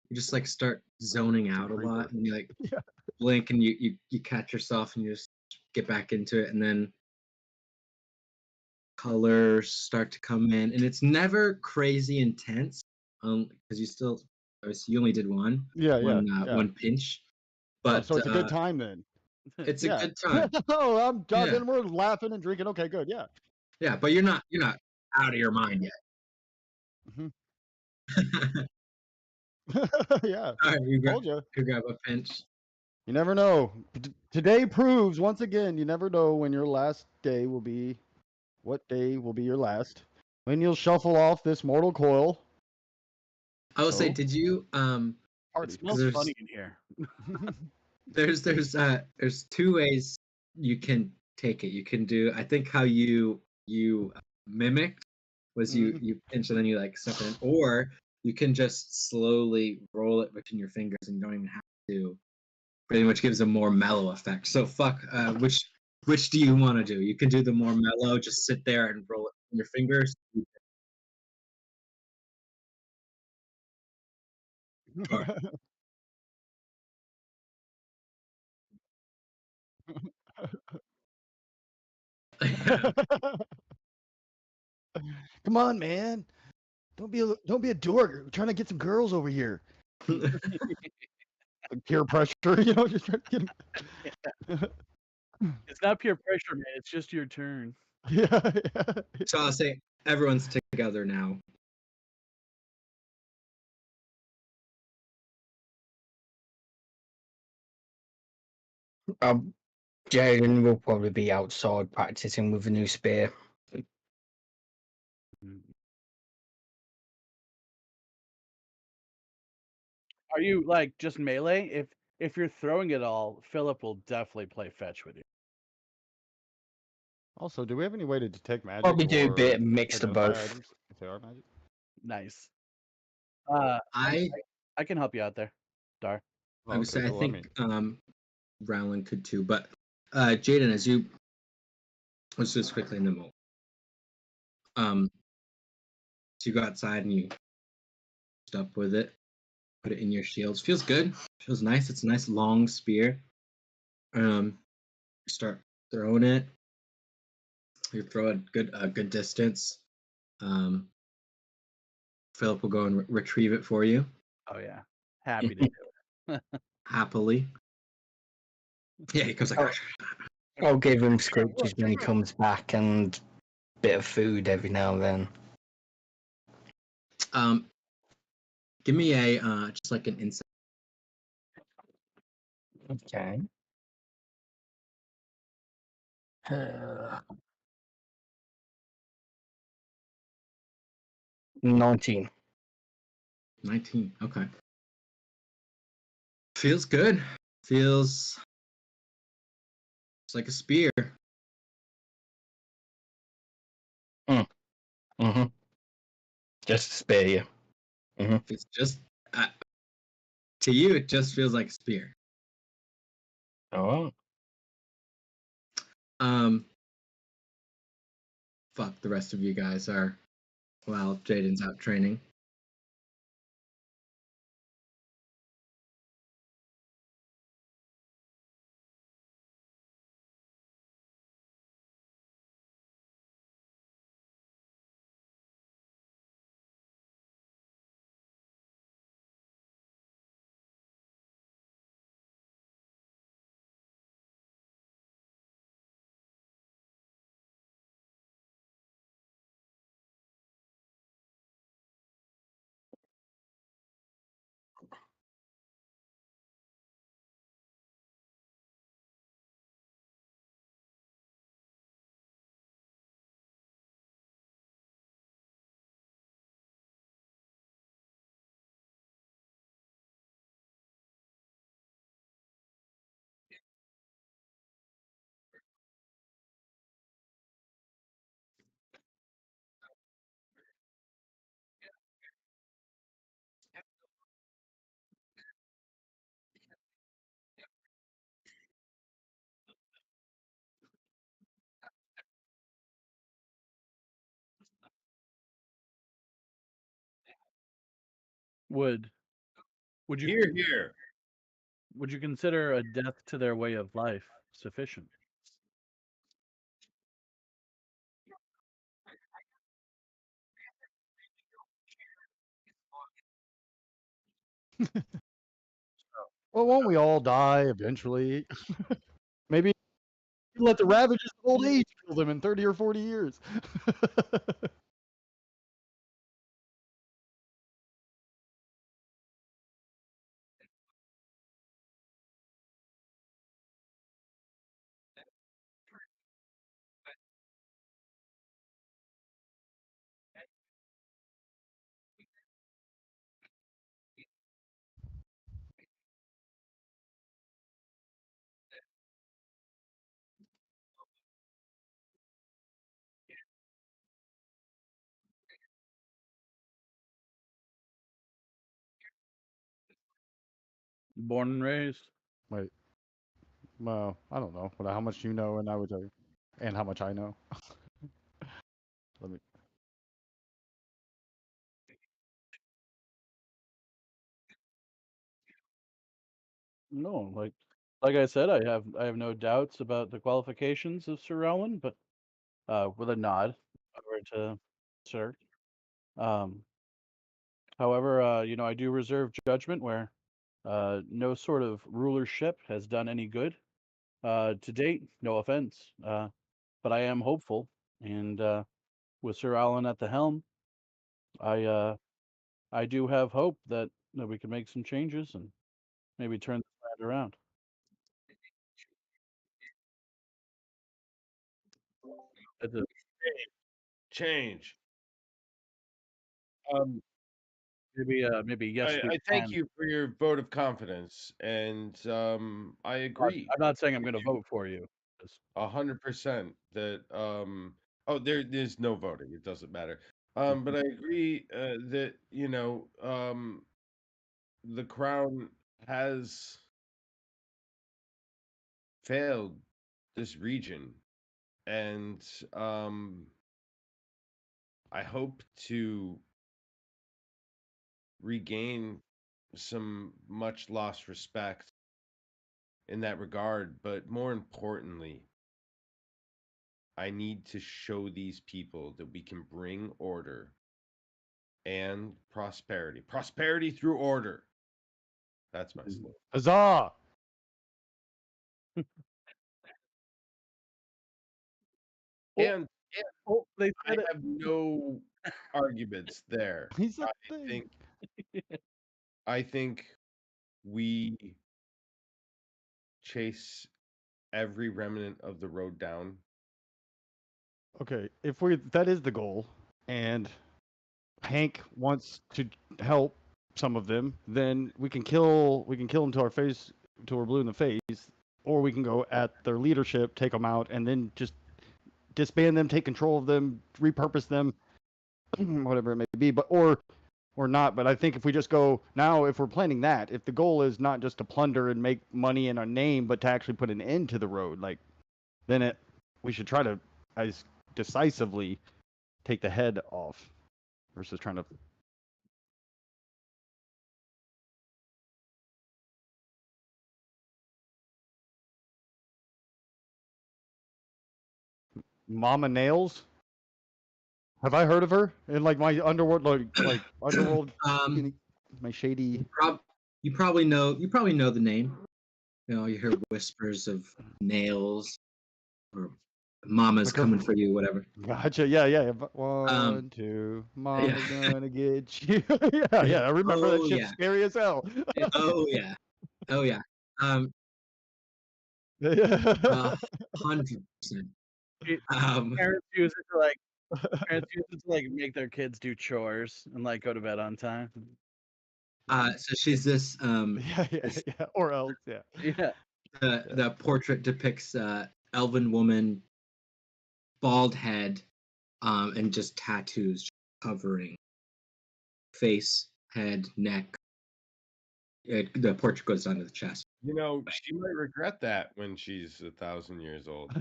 You just like start zoning out a creeper. lot and you like Yeah. blink and you catch yourself and you just get back into it and then colors start to come in and it's never crazy intense because you only did one Yeah, yeah, yeah. one pinch Oh, but so it's a good time then. it's a Yeah. good time. Oh, Yeah. then we're laughing and drinking. Okay, good. Yeah. Yeah, but you're not out of your mind yet. Mhm. Yeah. All right, you Told you. grab a pinch. You never know. Today proves once again you never know when your last day will be. What day will be your last? When you'll shuffle off this mortal coil. I will say, So, did you It party. smells there's- funny in here. there's two ways you can take it. You can do I think how you mimicked was Mhm. you pinch and then you like suck it in, or you can just slowly roll it between your fingers and you don't even have to. Pretty much gives a more mellow effect. So fuck, which do you want to do? You can do the more mellow, just sit there and roll it in your fingers. Or- Come on, man. Don't be a dork. We're trying to get some girls over here. peer pressure, just trying to get him. It's not peer pressure, man. It's just your turn. Yeah. So I'll say everyone's together now. Jaden will probably be outside practicing with a new spear. Are you like just melee? If you're throwing it all, Philip will definitely play fetch with you. Also, do we have any way to detect magic Probably do a or bit mixed of identify both. items if they are magic? Nice. I I can help you out there, Dar. I would say cool. I think Rowland could too, but Jaden, as you let's just quickly in the moment. So you go outside and you stuff with it, put it in your shields. Feels good. Feels nice. It's a nice long spear. Start throwing it. You throw it a good distance. Philip will go and retrieve it for you Oh yeah, happy to do it. happily. Yeah, he comes like. I'll give him scratches when he comes back and a bit of food every now and then. Give me a just like an insight. Okay. 19. 19. Okay. Feels good. Feels it's like a spear. Mm-hmm. Just to spare you. Mm-hmm. It's just to you, it just feels like a spear. Oh. Fuck, the rest of you guys are. Well, Jaden's out training. Would you Here. would you consider a death to their way of life sufficient? Well, won't we all die eventually? Maybe let the ravages of old age kill them in 30 or 40 years. Born and raised. Wait. Well, I don't know. But how much you know, and I would tell you, and how much I know. Let me. No, like I said, I have no doubts about the qualifications of Sir Rowan, but with a nod over to Sir. However, I do reserve judgment where No sort of rulership has done any good to date. No offense, but I am hopeful, and with Sir Alan at the helm, I do have hope that we can make some changes and maybe turn this land around. It's a, Change. maybe yes, we I thank can. you for your vote of confidence, and I agree I'm not saying I'm with going to you vote for you. 'Cause 100% that oh, there's no voting, it doesn't matter. But I agree that the crown has failed this region, and I hope to regain some much lost respect in that regard, but more importantly, I need to show these people that we can bring order and prosperity. Prosperity through order. That's my slogan. Huzzah! And they I said it. have no arguments there. He's a I thing. I think we chase every remnant of the road down. Okay, if that is the goal, and Hank wants to help some of them, then we can kill them to our face, till we're blue in the face, or we can go at their leadership, take them out, and then just disband them, take control of them, repurpose them, whatever it may be. But or not. But I think if we just go now, if we're planning that, if the goal is not just to plunder and make money in our name, but to actually put an end to the road, like then we should try to as decisively take the head off versus trying to. Mama Nails. Have I heard of her in like my underworld, like underworld, my shady? You probably know the name. You know, you hear whispers of nails or mama's Like her- coming for you, whatever. Gotcha. Yeah. But 1, 2, Mama's gonna get you. yeah. I remember that Oh shit's yeah. scary as hell. Oh yeah. Oh yeah. Yeah. 100%. Parents use it to like make their kids do chores and like go to bed on time. So she's this yeah. Or else, yeah. Yeah. The portrait depicts elven woman, bald head, and just tattoos covering face, head, neck. The portrait goes down to the chest. She might regret that when she's 1,000 years old.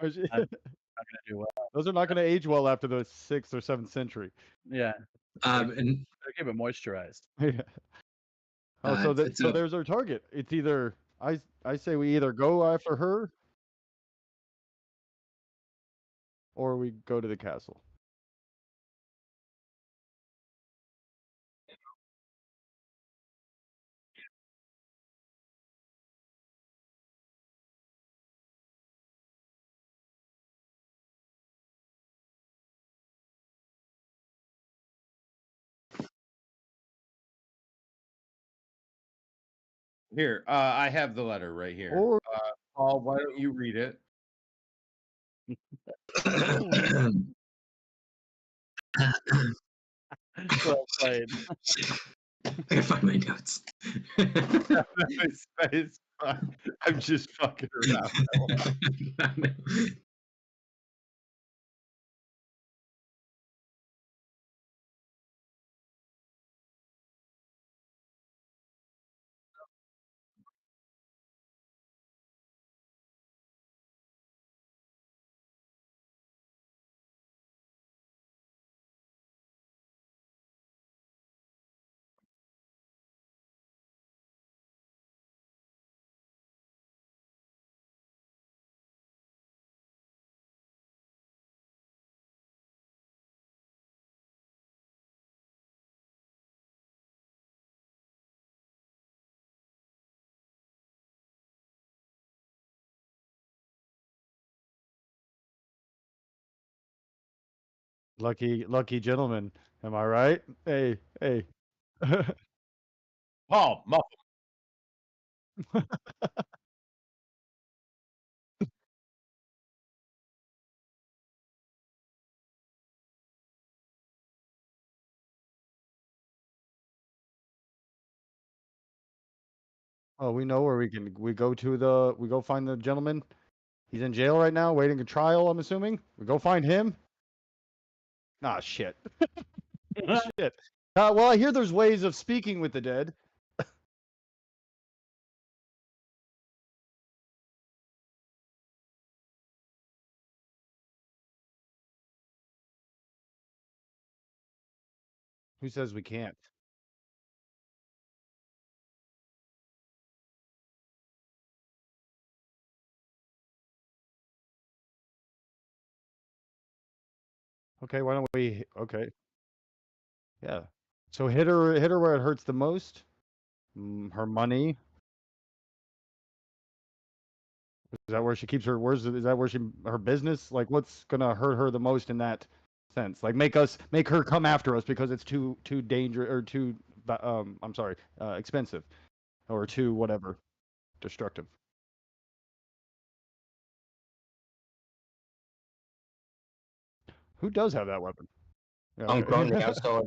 Or she- I'm not gonna do well. Those are not going to age well after the 6th or 7th century. Yeah. And Better keep it moisturized. Yeah. Oh, so it's a- there's our target. It's either I say we either go after her or we go to the castle. Here, I have the letter right here. Or Paul, why don't you read it? Well played. I gotta find my notes. It's fine. I'm just fucking around. Lucky gentleman. Am I right? Hey. Paul, muffle. Oh, we know where we go find the gentleman. He's in jail right now, waiting a trial, I'm assuming. We go find him. Ah, shit. Shit. Well, I hear there's ways of speaking with the dead. Who says we can't? Okay, why don't we? Okay, yeah. So hit her where it hurts the most. Her money. Is that where she keeps her? Is that where her business? Like, what's gonna hurt her the most in that sense? Like, make her come after us because it's too dangerous or too I'm sorry, expensive or too whatever, destructive. Who does have that weapon? Yeah, I'm okay. currently outside.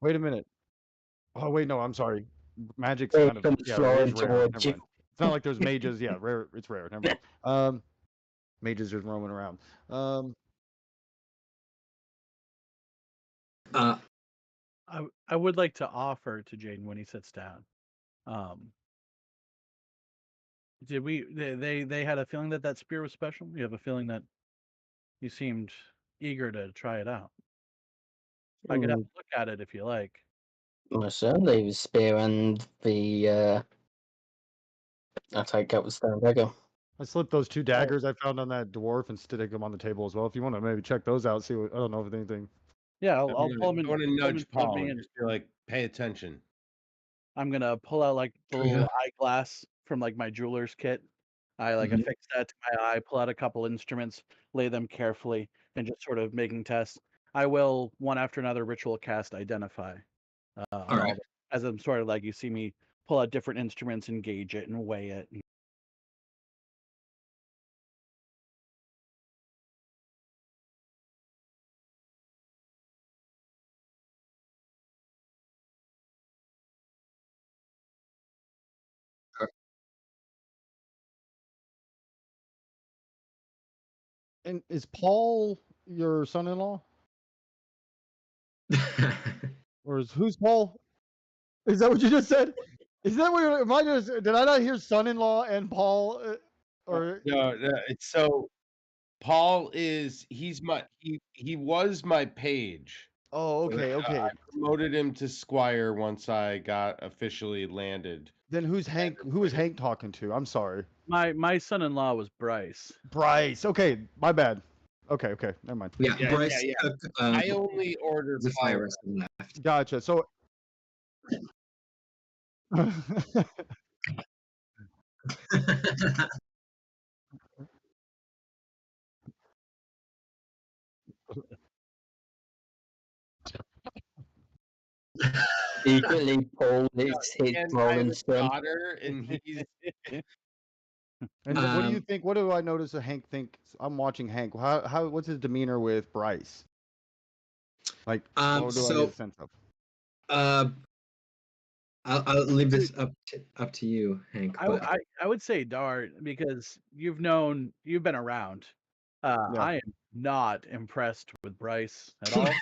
Wait a minute. Oh wait, no, I'm sorry. Magic's Here kind of comes it is flying rare. towards Never you. mind. It's not like there's mages. Yeah, rare. It's rare. Never mind. Mages just roaming around. uh, I would like to offer to Jaden when he sits down. Did we? They had a feeling that spear was special. You have a feeling that you seemed eager to try it out. I could have a look at it if you like. Certainly, the spear and the I take out the stone dagger. I slipped those 2 daggers I found on that dwarf and stick them on the table as well. If you want to maybe check those out, see what I don't know if anything. Yeah, I I'll pull him in. want to pull him in nudge front of Paul me and and just be like, pay attention. I'm gonna pull out like the Oh, yeah. little eyeglass from like my jeweler's kit. I like Mhm. affix that to my eye, pull out a couple instruments, lay them carefully, and just sort of making tests. I will one after another ritual cast identify on all right. as I'm sort of like you see me pull out different instruments, engage it, and weigh it. And is Paul your son-in-law? Or who's Paul? Is that what you just said? Is that what am I just did I not hear son-in-law and Paul or No, it's so Paul is he was my page. Oh, But, okay. I promoted him to squire once I got officially landed. Then who is Hank talking to? I'm sorry. My son-in-law was Bryce. Bryce. Okay, my bad. Okay, never mind. Yeah, Yeah, Bryce yeah. took I only order the power. fire rest and left. Gotcha. So Secretly, Paul is his And I have rolling a stone. daughter, and he's and what do you Um, think? What do I notice that Hank thinks? I'm watching Hank. What's his demeanor with Bryce? Like, what do I get a sense of? I'll leave this up to you, Hank. But I would say Dart because you've been around. Yeah. I am not impressed with Bryce at all.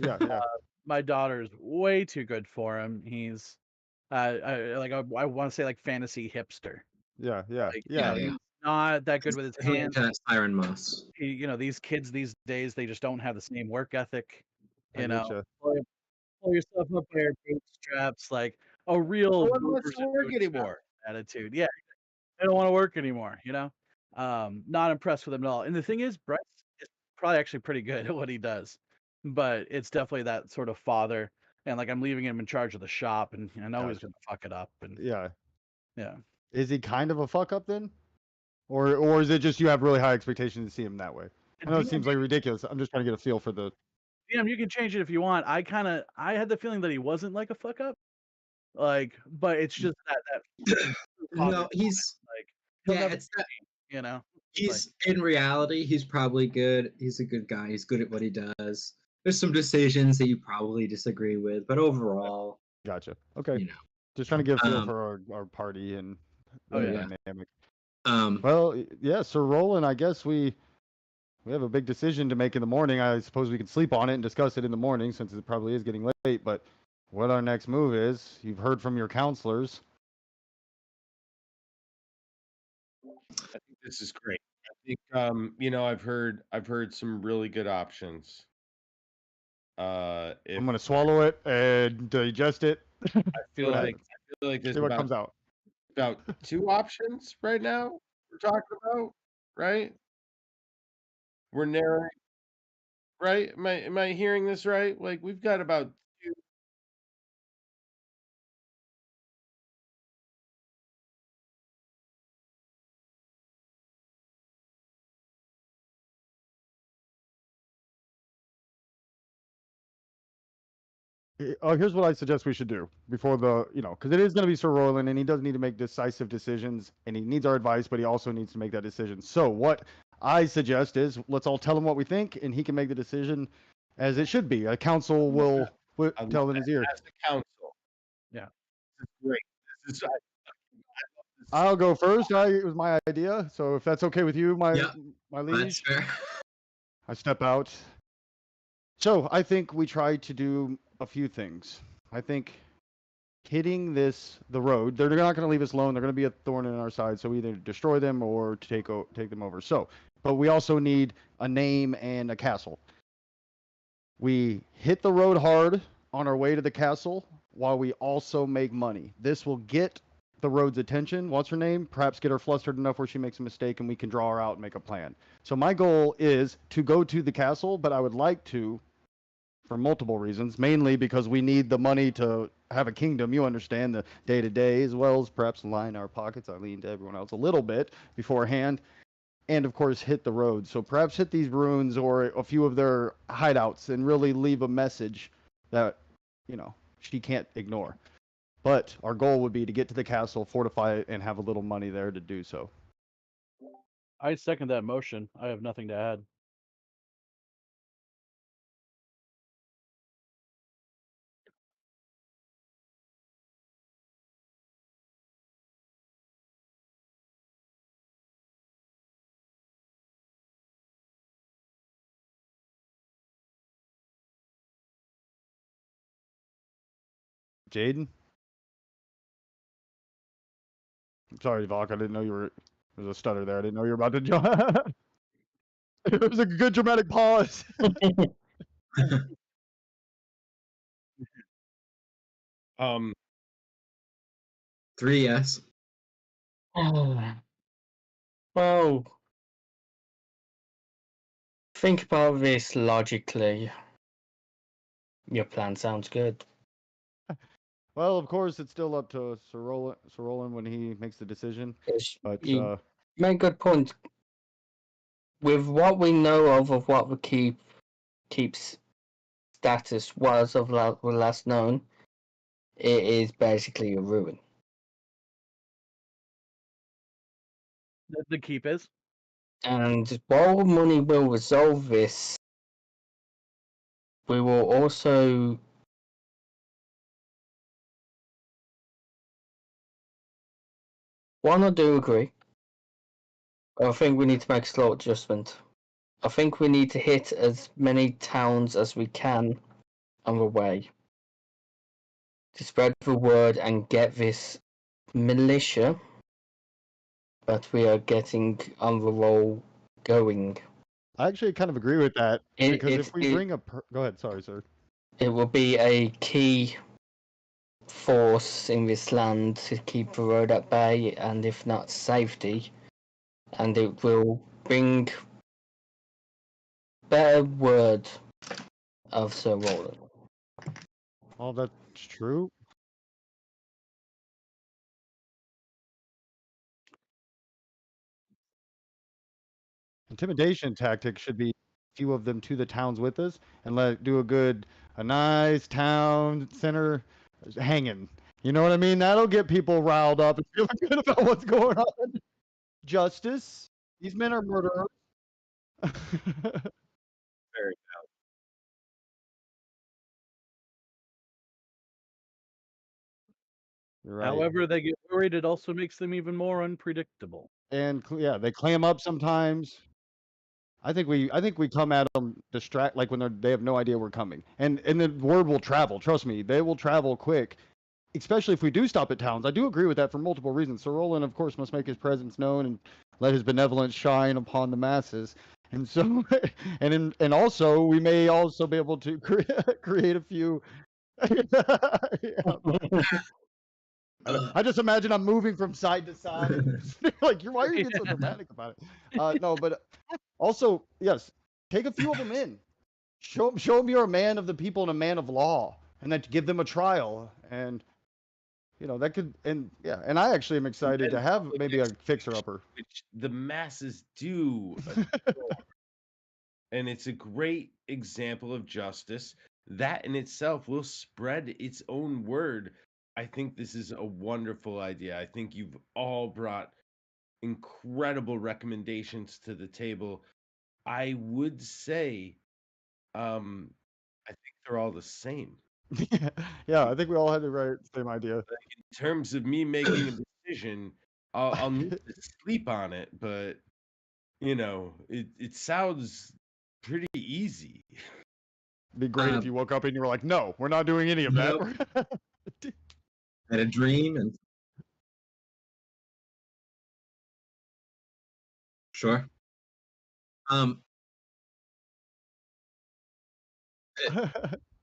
Yeah. My daughter's way too good for him. He's I want to say like fantasy hipster. Yeah. Like, yeah. he's not that good with his Definitely hands. into Siren Moss. These kids these days, they just don't have the same work ethic. I You get know, you. pull yourself up by your bootstraps, like a real no one wants boomers to and work bootstraps anymore. attitude. Yeah, I don't want to work anymore. Not impressed with him at all. And the thing is, Bryce is probably actually pretty good at what he does, but it's definitely that sort of father. And like I'm leaving him in charge of the shop, and I know he's Gotcha. gonna fuck it up. And Yeah. Yeah. Is he kind of a fuck up then? Or is it just you have really high expectations to see him that way? I know it seems like ridiculous. I'm just trying to get a feel for the. DM, you can change it if you want. I had the feeling that he wasn't like a fuck up. Like, but it's just that No, he's like he'll yeah, never it's that you know. Like, he's in reality, he's probably good. He's a good guy. He's good at what he does. There's some decisions that you probably disagree with, but overall, Gotcha. Okay. you know. Just trying to get a feel Um, for our party and Oh, the yeah. dynamic. Um, Well, yeah, Sir Roland, I guess we have a big decision to make in the morning. I suppose we can sleep on it and discuss it in the morning since it probably is getting late, but what our next move is, you've heard from your counselors. I think this is great. I think I've heard some really good options. I'm If going to swallow it and digest it. I See feel what like happens. there's See what comes out. about 2 options right now we're talking about, right? We're narrowing, right? Am I hearing this right? Like we've got about 2. Here's what I suggest we should do before because it is going to be Sir Roland, and he does need to make decisive decisions, and he needs our advice, but he also needs to make that decision. So what I suggest is let's all tell him what we think, and he can make the decision as it should be. A council will I tell love in his that. ear. As the council. Yeah. This is great. This is I love this. I'll go first. It was my idea, so if that's okay with you, my Yeah, that's liege, fair. I step out. So I think we try to do a few things. I think hitting the road, they're not going to leave us alone. They're going to be a thorn in our side. So we either destroy them or take them over. So, but we also need a name and a castle. We hit the road hard on our way to the castle while we also make money. This will get the road's attention. What's her name? Perhaps get her flustered enough where she makes a mistake and we can draw her out and make a plan. So my goal is to go to the castle, but I would like to, for multiple reasons, mainly because we need the money to have a kingdom. You understand, the day to day, as well as perhaps line our pockets. I lean to everyone else a little bit beforehand, and of course hit the road. So perhaps hit these ruins or a few of their hideouts and really leave a message that she can't ignore. But our goal would be to get to the castle, fortify it, and have a little money there to do so. I second that motion. I have nothing to add. Jaden? I'm sorry, Valk. I didn't know you were. There's a stutter there. I didn't know you were about to join. It was a good dramatic pause. 3 yes. Oh, well, think about this logically. Your plan sounds good. Well, of course, it's still up to Sir Roland when he makes the decision. But You make a good point. With what we know of what the keep's status was of last known, it is basically a ruin. The keep is. And while money will resolve this, we will also one, I do agree. I think we need to make a slow adjustment. I think we need to hit as many towns as we can on the way to spread the word and get this militia that we are getting on the roll going. I actually kind of agree with that because if we bring go ahead, sorry, sir. It will be a key force in this land to keep the road at bay and if not safety, and it will bring better word of Sir Roland. All that's true. Intimidation tactic should be a few of them to the towns with us and do a nice town center hanging. You know what I mean? That'll get people riled up and feeling good about what's going on. Justice. These men are murderers. Very You're right. However they get worried, it also makes them even more unpredictable. And yeah, they clam up sometimes. I think we come at them like when they have no idea we're coming, and the word will travel. Trust me, they will travel quick. Especially if we do stop at towns. I do agree with that for multiple reasons. Sir Roland, of course, must make his presence known and let his benevolence shine upon the masses. And so, and also, we may also be able to create a few. I just imagine I'm moving from side to side. Like, why are you getting so dramatic about it? No, but also, yes, take a few of them in. Show them you're a man of the people and a man of law, and then give them a trial. And that could, and yeah, and I actually am excited to have maybe a fixer-upper. which the masses do adore. And it's a great example of justice. That in itself will spread its own word. I think this is a wonderful idea. I think you've all brought incredible recommendations to the table. I would say, I think they're all the same. Yeah, I think we all had the same idea. In terms of me making a decision, I'll need to sleep on it, but it sounds pretty easy. It'd be great if you woke up and you were like, "No, we're not doing any of that." Had a dream and sure.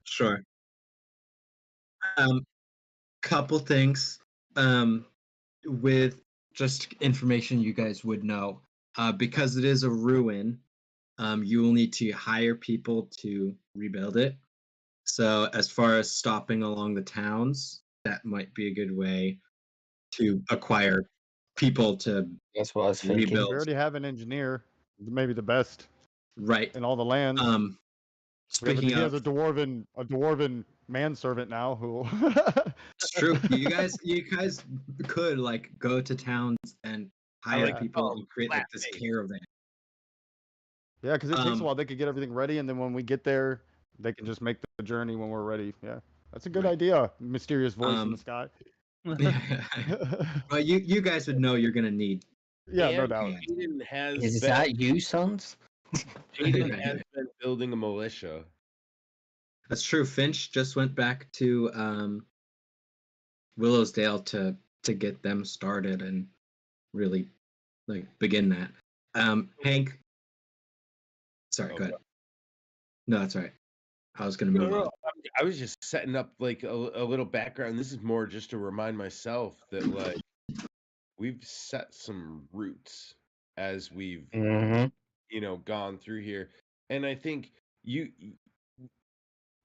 Sure. Couple things. With just information you guys would know. Because it is a ruin, you will need to hire people to rebuild it. So as far as stopping along the towns, that might be a good way to acquire people to That's what I was thinking. We rebuild. already have an engineer, maybe the best Right. in all the lands. Speaking he has of, a dwarven manservant now who. it's true. You guys could like go to towns and hire people and create like this caravan. Yeah, because it takes a while. They could get everything ready, and then when we get there, they can just make the journey when we're ready. Yeah, that's a good idea. Mysterious voice in the sky. Well, you guys would know you're gonna need. Yeah, no doubt. Jaden has Is that you, Sons? Jaden has been building a militia. That's true. Finch just went back to Willowsdale to get them started and really like begin that. Hank. Sorry, go ahead. No, that's all right. I was gonna move on. I was just setting up like a little background. This is more just to remind myself that like we've set some roots as we've gone through here, and I think you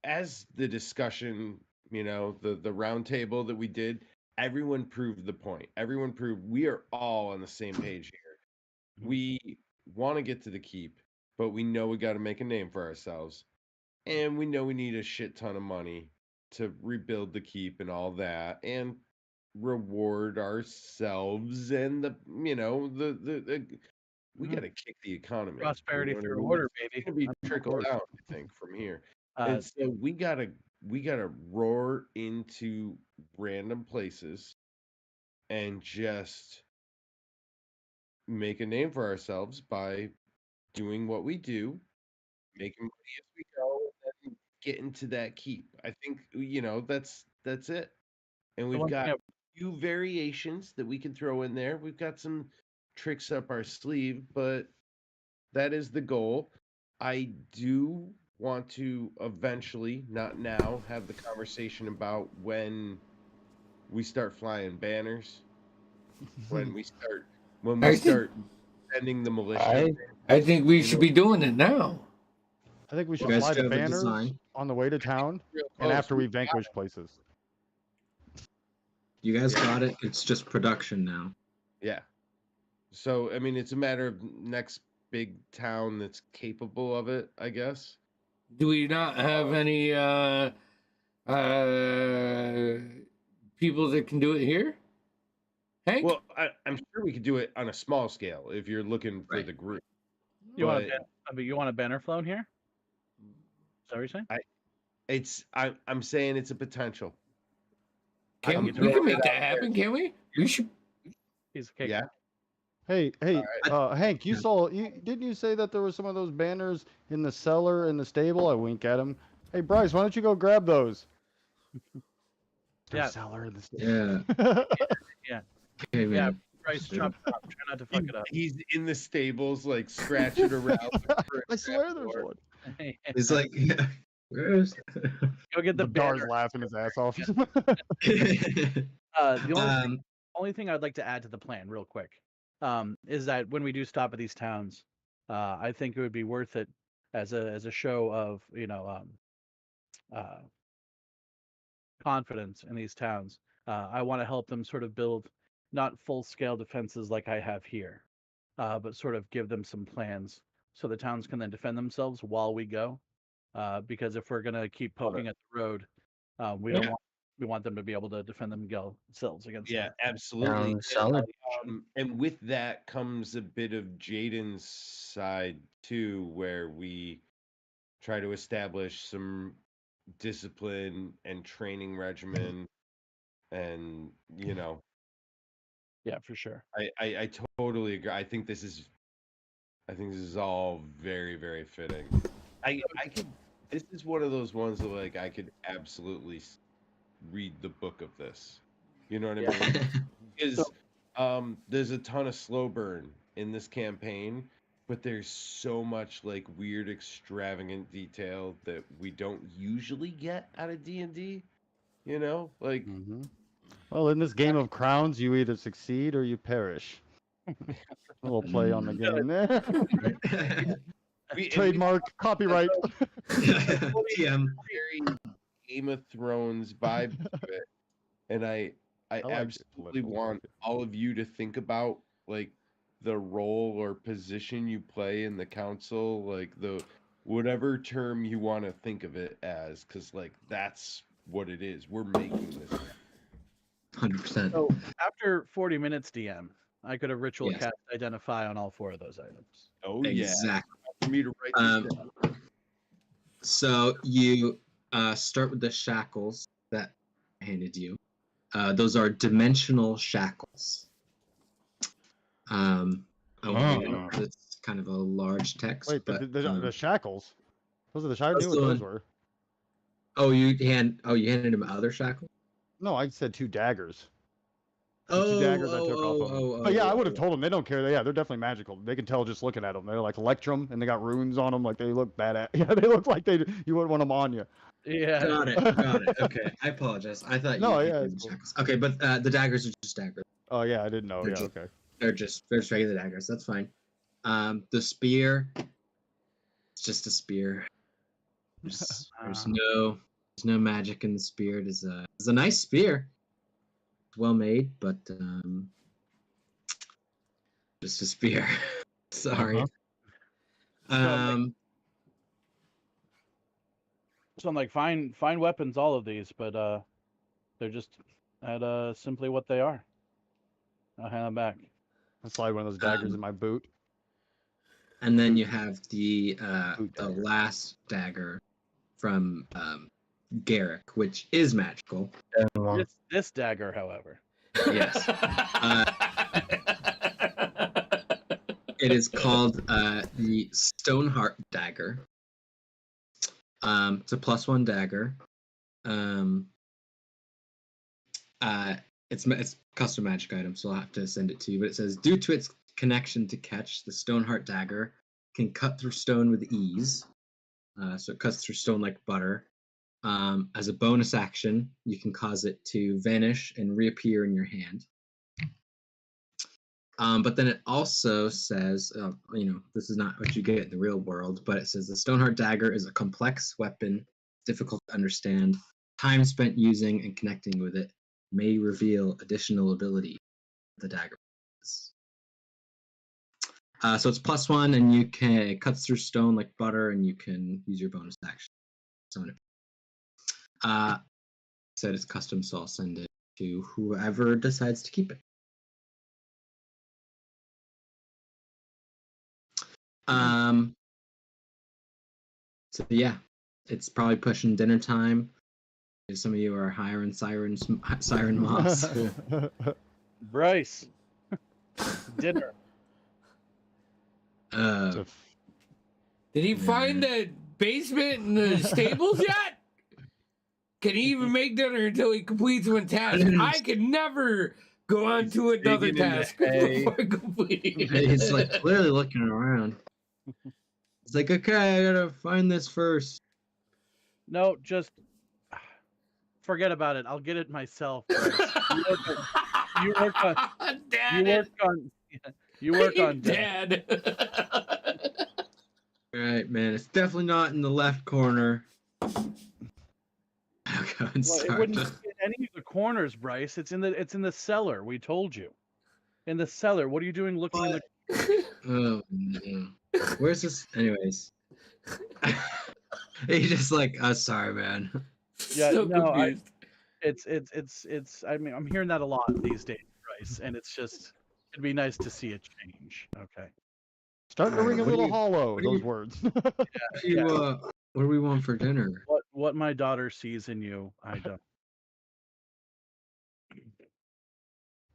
as the discussion, the round table that we did, everyone proved the point. Everyone proved we are all on the same page here. We want to get to the keep, but we know we got to make a name for ourselves. And we know we need a shit ton of money to rebuild the keep and all that and reward ourselves and we got to kick the economy. Prosperity You know what I through mean? order, It's baby. gonna be trickled out, I think, from here. And so we gotta roar into random places and just make a name for ourselves by doing what we do, making money as we go, and get into that keep. I think that's it. And we've got a few variations that we can throw in there. We've got some tricks up our sleeve, but that is the goal. I do want to eventually, not now, have the conversation about when we start flying banners. When we start sending the militia. I think we should be doing it now. I think we should You guys fly do the have a banners design? on the way to town Real and close. after we vanquish places. You guys got it. It's just production now. Yeah. So I mean, it's a matter of next big town that's capable of it, I guess. Do we not have any people that can do it here? Hank? Well, I'm sure we could do it on a small scale if you're looking for Right. the group. You want But you want a banner flown here? Is that what you're saying? I'm saying it's a potential. Can, get we to can work make it that happen, can we? We should. Piece of cake. Yeah. Hey, Hank, you Yeah. saw? Didn't you say that there were some of those banners in the cellar in the stable? I wink at him. Hey, Bryce, why don't you go grab those? Yeah. Cellar in the Yeah. stable. Okay, Yeah. man. Bryce, chop it up. Try not to fuck it up. He's in the stables, like scratching around. I swear there's one. It's like, yeah, where is? Go get the Dar's banner. laughing his ass off. The um, only thing I'd like to add to the plan, real quick, is that when we do stop at these towns, I think it would be worth it as a show of confidence in these towns. I want to help them sort of build not full scale defenses like I have here, but sort of give them some plans so the towns can then defend themselves while we go. Because if we're gonna keep poking at the road, we want them to be able to defend themselves against. Yeah, them. absolutely. Solid. And with that comes a bit of Jaden's side too, where we try to establish some discipline and training regimen, and Yeah, for sure. I totally agree. I think this is all very, very fitting. I could. This is one of those ones that like I could absolutely read the book of this. You know what I mean? Because there's a ton of slow burn in this campaign, but there's so much like weird, extravagant detail that we don't usually get out of D&D. You know, like Well, in this game of crowns, you either succeed or you perish. A little play on the game there. Trademark, copyright. TM. very Game of Thrones vibe to it, and I like absolutely political want stuff. all of you to think about like the role or position you play in the council, like the whatever term you want to think of it as, because like that's what it is. We're making this. 100%. So after 40 minutes, DM, I could have ritual Yes. cast identify on all 4 of those items. Oh Exactly. For me to write this down. So you start with the shackles that I handed you. Those are dimensional shackles. I won't read it 'cause it's kind of a large text. Wait, but, the shackles? Those are the shackles? I knew what those were. you handed him other shackles? No, I said 2 daggers. The 2 daggers I took off of them. But yeah, I would have told them. They don't care. They're definitely magical. They can tell just looking at them. They're like Electrum, and they got runes on them. Like they look badass. Yeah, they look like you wouldn't want them on you. Yeah. Got it. Okay, I apologize. I thought No, you yeah, handed it's the cool. shackles. Okay, but the daggers are just daggers. Oh yeah, I didn't know. They're Yeah, just- okay. They're just regular daggers. That's fine. The spear, it's just a spear. There's no magic in the spear. It's a nice spear. It's well made, but just a spear. Sorry. So I'm like, fine weapons, all of these, but they're just at simply what they are. I'll hand them back. I slide one of those daggers in my boot. And then you have the Boot dagger. last dagger from Garrick, which is magical. This dagger, however. Yes. It is called the Stoneheart Dagger. It's a +1 dagger. It's custom magic item, so I'll have to send it to you. But it says, due to its connection to catch, the Stoneheart Dagger can cut through stone with ease. So it cuts through stone like butter. As a bonus action, you can cause it to vanish and reappear in your hand. But then it also says, this is not what you get in the real world, but it says the Stoneheart Dagger is a complex weapon, difficult to understand. Time spent using and connecting with it may reveal additional ability the dagger. So it's +1, and you can it cuts through stone like butter, and you can use your bonus action. Summon it. Said it's custom, so I'll send it to whoever decides to keep it. So yeah, it's probably pushing dinner time. Some of you are hiring siren moms. Bryce, dinner. Did he find the basement and the stables yet? Can he even make dinner until he completes one task? I can never go on to another digging in the task hay. before completing. He's like clearly looking around. It's like, okay, I gotta find this first. No, just forget about it. I'll get it myself. Bryce. You work on. You work on dinner. Dad. All right, man. It's definitely not in the left corner. I'll go and Well, it start. wouldn't be in any of the corners, Bryce. It's in the cellar. We told you. In the cellar. What are you doing looking in the Oh no. Where's this? Anyways. He's just like, sorry, man. Yeah, So no, confused. it's I mean, I'm hearing that a lot these days, Bryce, and it's just it'd be nice to see a change. Okay. Starting to ring a What do little you- hollow, what do those you- words. What do we want for dinner? What my daughter sees in you, I don't.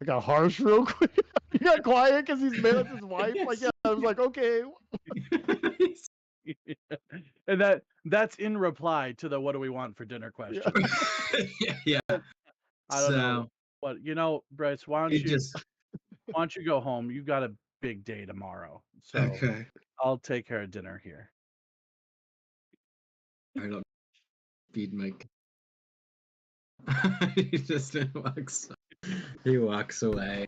I got harsh real quick. He got quiet because he's mad at his wife. Like, yeah, I was like, okay. And that's in reply to the what do we want for dinner question. Yeah. I don't know. What Bryce, why He don't you go home? You got a big day tomorrow. So okay. I'll take care of dinner here. I don't feed my. He just walks. He walks away.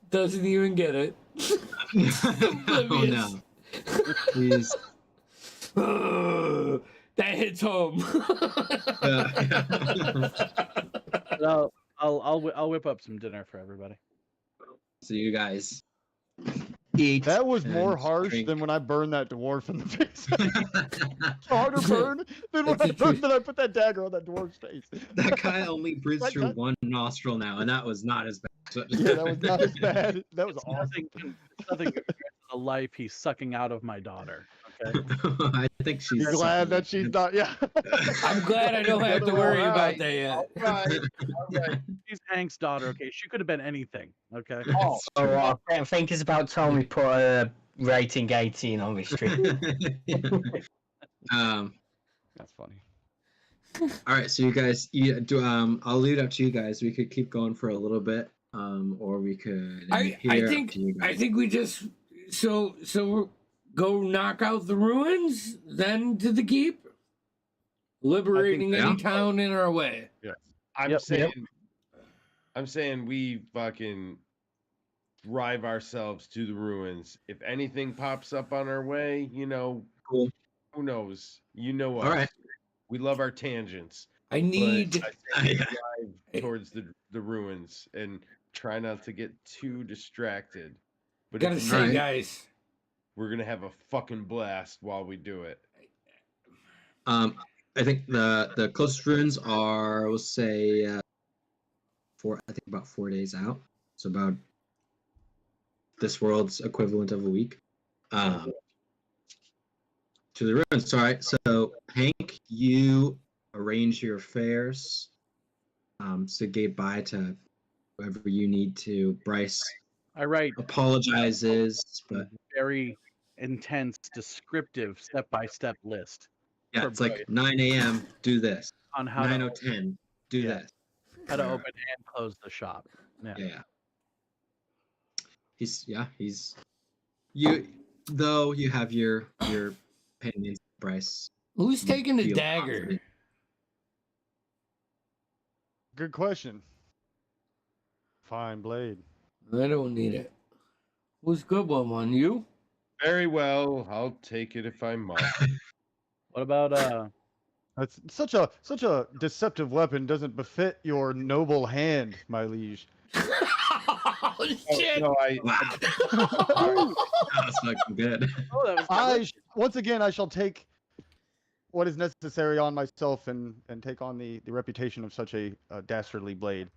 Doesn't even get it. Oh no. He's. That hits home. But I'll whip up some dinner for everybody. So you guys eat. That was more and harsh drink. than when I burned that dwarf in the face. Harder burn than when That's the truth. I put that dagger on that dwarf's face. That guy only breathes That through guy- one nostril now, and that was not as bad. Yeah, that was not as bad. That was It's awesome. nothing compared to the life he's sucking out of my daughter. Okay. I think she's. You're glad that sucking she's not. Yeah. I'm glad I don't have to worry about that yet. All right. She's Hank's daughter. Okay. She could have been anything. Okay. Oh, I think it's about time we put a rating 18 on this stream. That's funny. All right, so you guys, I'll leave it up to you guys. We could keep going for a little bit, or we could. I think we just so go knock out the ruins, then to the keep, liberating yeah. any town in our way. I'm saying we fucking drive ourselves to the ruins. If anything pops up on our way, Cool. who knows? You know us. All right. We love our tangents. I But need. I say we drive towards the ruins and try not to get too distracted. But Gotta if we say, do, guys, we're gonna have a fucking blast while we do it. I think the closest ruins are, we'll say, about 4 days out. So about this world's equivalent of a week. To the ruins. All right. So Hank, you arrange your affairs. Say goodbye to whoever you need to. Bryce I write apologizes, but very intense, descriptive, step-by-step list yeah, for it's like Bryce 9 a.m. Do this. on how 9:10. Do Yeah. this. to open and close the shop. Yeah. Yeah. He's you. Though you have your opinions, Bryce. who's you taking the feel dagger? confident. Good question. Fine blade. I don't need it. Who's good one? You? Very well. I'll take it if I must. What about That's such a deceptive weapon. Doesn't befit your noble hand, my liege. Oh shit! No, Wow. That's fucking good. Oh, that was Once again, I shall take what is necessary on myself and take on the reputation of such a dastardly blade.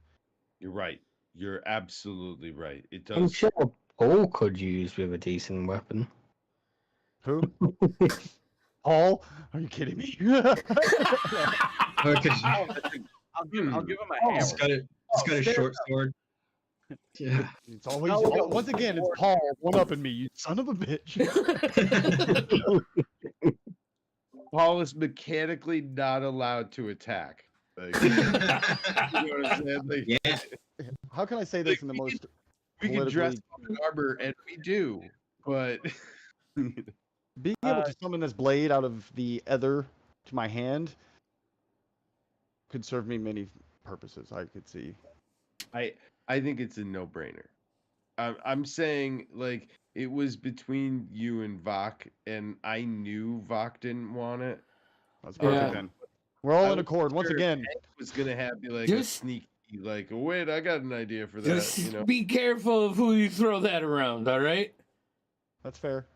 you're right. You're absolutely right. It I'm does. sure Paul could use with a decent weapon. Who? Paul? Are you kidding me? Okay. I'll give him a It's hammer. got a short sword. Yeah. It's always No. once again, it's Paul one-upping me, you son of a bitch. Paul is mechanically not allowed to attack. Like, you know what I'm saying? Like, Yeah. How can I say this in the most we can dress politically up in armor, and we do, but being able to summon this blade out of the ether to my hand could serve me many purposes. I could see. I think it's a no-brainer. I'm saying, like, it was between you and Vok, and I knew Vok didn't want it. That's perfect Yeah. then. We're all I in was accord. Once sure again, Hank was gonna have like Just- a sneaky, like, wait, I got an idea for that. Just You know, be careful of who you throw that around. All right. that's fair.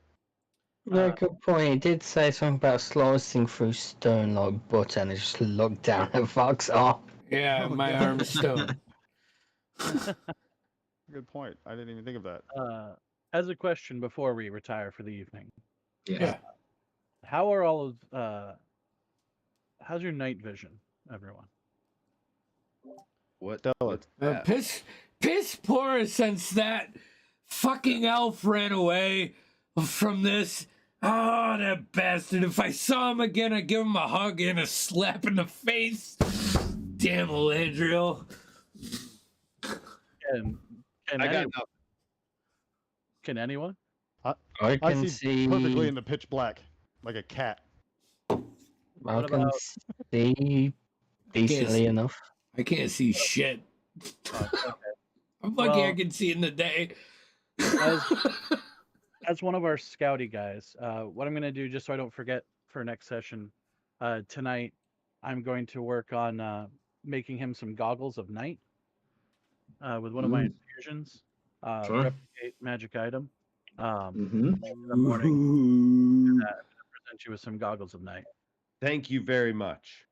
Very good point. He did say something about slicing through stone like butter, and I just looked down at Fox arm. Yeah, Oh, my God. arm's stone. Good point. I didn't even think of that. As a question before we retire for the evening, Yeah. how are all of how's your night vision, everyone? what's Stellar. that? Piss poor since that fucking elf ran away from this. Oh, that bastard. If I saw him again, I'd give him a hug and a slap in the face. Damn, Elandriel. Can I got any, nothing. can anyone? I I can see see. perfectly in the pitch black, like a cat. I What can about- see decently enough. I can't see shit. Okay. I'm lucky I Well- can see in the day. As one of our scouty guys, what I'm going to do, just so I don't forget for next session, tonight, I'm going to work on making him some goggles of night with one of my infusions. Sure. Replicate magic item. Mm-hmm. In the morning, present you with some goggles of night. Thank you very much.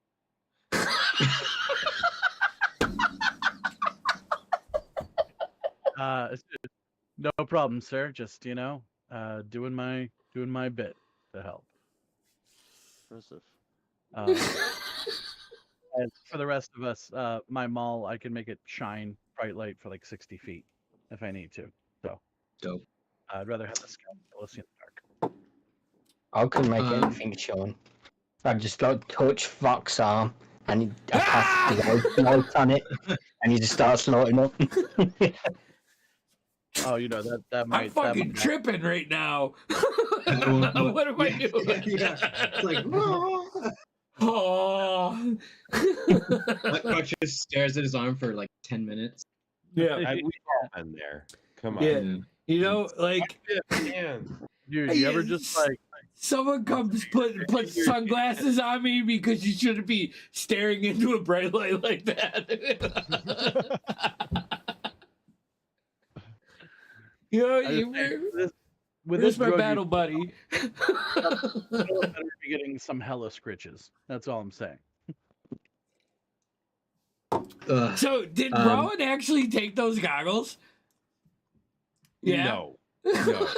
No problem, sir. Just doing my bit to help. Impressive. And for the rest of us, my maul, I can make it shine bright light for like 60 feet if I need to. So Dope. I'd rather have the scout than see in the dark. I can make Um, anything shine. I just like touch Fox arm, and I pass the light on it, and he just starts lighting up. Oh, that I'm might. fucking tripping right now. What am I doing? Yeah. It's like, Oh. Buck just stares at his arm for like 10 minutes. Yeah. We've all been there. Come on. Yeah. You know, like Man. Dude, you ever just like someone comes put sunglasses on me because you shouldn't be staring into a bright light like that. You know, I just think with where's this my drug, battle buddy? you better be getting some hella scritches. That's all I'm saying. So did Rowan actually take those goggles? Yeah. No. No.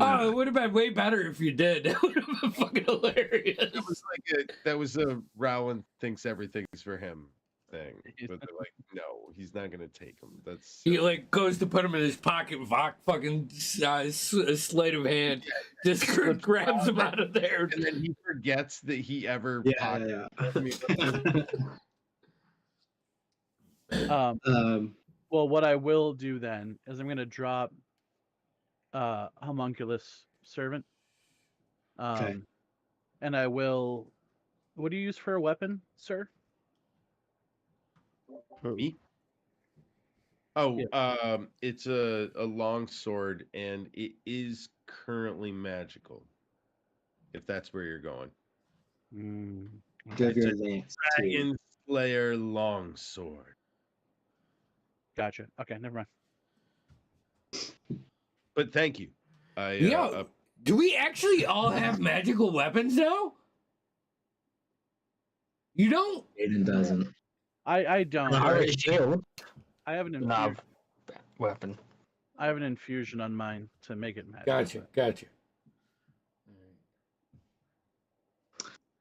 Oh, it would have been way better if you did. That would have been fucking hilarious. That was a Rowan thinks everything's for him thing. But they're like, no, he's not gonna take them. That's He like goes to put them in his pocket. Vok fucking sleight of hand just grabs them out of there. and then he forgets that he ever Yeah, pocketed Um, Well, what I will do then is I'm going to drop Homunculus Servant. Okay. And I will. What do you use for a weapon, sir? Me? Oh, Yeah. it's a long sword, and it is currently magical. If that's where you're going. do you have It's your a lance too? Dragon Slayer longsword. Gotcha. Okay, never mind. But thank you. Yo, do we actually all have magical weapons now? You don't? Aiden doesn't. I don't. I have a shield. I have an And I infusion. have weapon. I have an infusion on mine to make it magic. Gotcha.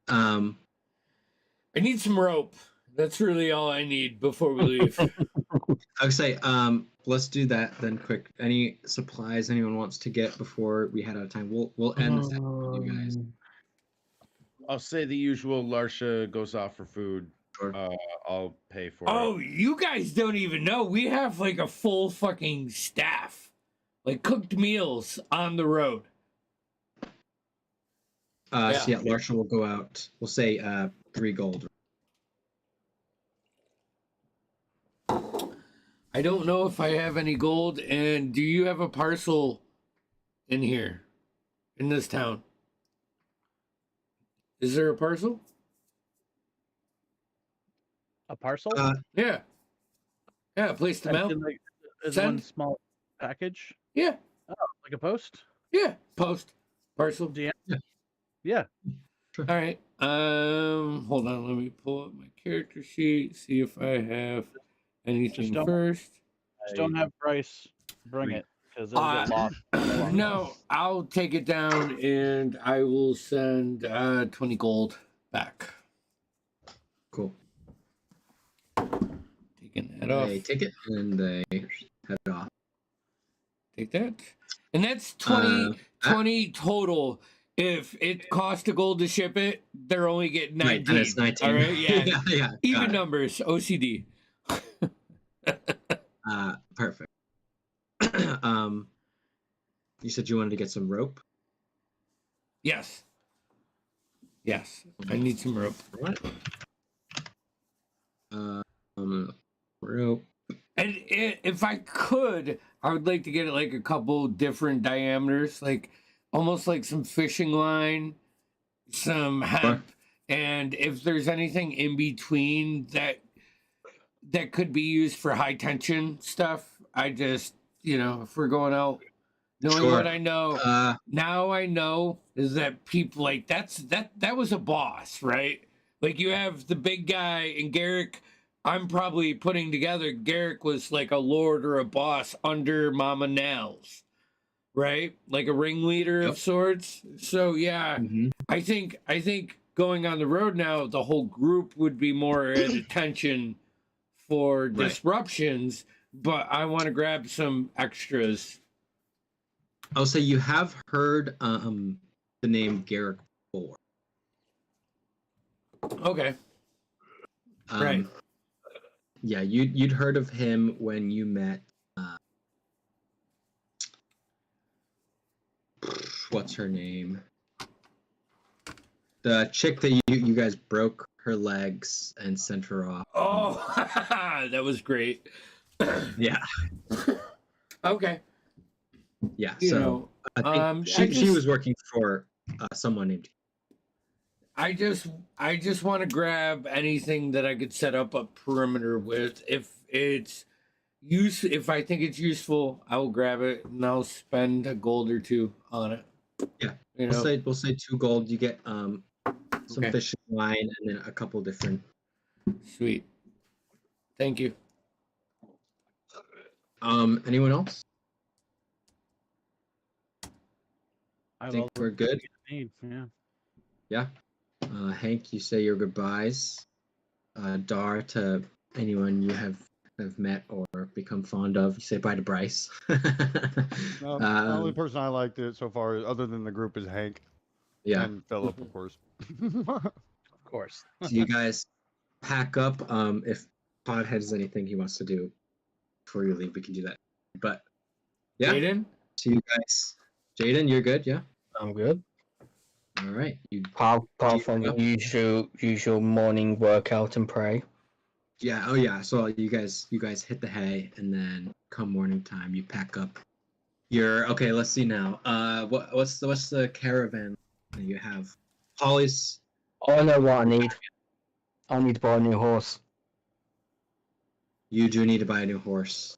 I need some rope. That's really all I need before we leave. I would say, let's do that then quick. Any supplies anyone wants to get before we head out of time? We'll end this with you guys. I'll say the usual. Larsha goes off for food. Sure. I'll pay for it. Oh, you guys don't even know. We have like a full fucking staff. Like cooked meals on the road. So yeah, Larsha will go out. We'll say 3 gold. I don't know if I have any gold. And do you have a parcel in here, in this town? Is there a parcel? A parcel? Yeah. Yeah, a place to mail. Is Send? one small package? Yeah. Oh, like a post? Yeah. Post. Parcel. DM? Yeah. All right. Hold on. Let me pull up my character sheet. See if I have anything first. Just don't have Bryce bring it because it'll get lost. No, I'll take it down and I will send 20 gold back. Cool. Taking that off. They take it and they head off. Take that. And that's 20 total. If it costs a gold to ship it, they're only getting 19. Right, then it's 19. All right, yeah. Yeah. Even numbers, OCD. Perfect. You said you wanted to get some rope? Yes. I need some rope. What? Rope. And if I could, I would like to get it like a couple different diameters, like almost like some fishing line, some hemp, and if there's anything in between that could be used for high tension stuff, I just, if we're going out, knowing what I know, now I know is that people like that was a boss, right? Like you have the big guy and Garrick. I'm probably putting together. Garrick was like a lord or a boss under Mama Nels, right? Like a ringleader of sorts. So yeah, I think going on the road now, the whole group would be more at attention for disruptions. But I want to grab some extras. I'll say you have heard the name Garrick before. Okay. Right. Yeah, you'd heard of him when you met. What's her name? The chick that you guys broke her legs and sent her off. Oh, that was great. Yeah. Okay. Yeah. You So know, I think she was working for someone named. I just want to grab anything that I could set up a perimeter with. If I think it's useful, I will grab it and I'll spend a gold or 2 on it. Yeah. We'll say 2 gold. You get some fishing line and then a couple different. Sweet. Thank you. Anyone else? I think we're good. Yeah. Hank, you say your goodbyes. Dar, to anyone you have met or become fond of, you say bye to Bryce. The only person I liked it so far, other than the group, is Hank. Yeah. And Philip, of course. Of course. So you guys pack up. If Podhead has anything he wants to do before you leave, we can do that. But yeah. Jaden? See you guys. Jaden, you're good, yeah? I'm good. All right. Apart from the usual morning workout and pray. Yeah. Oh yeah. So you guys hit the hay, and then come morning time, you pack up. Okay. Let's see now. What's the caravan that you have? Holly's. Oh, I know what I need. I need to buy a new horse. You do need to buy a new horse.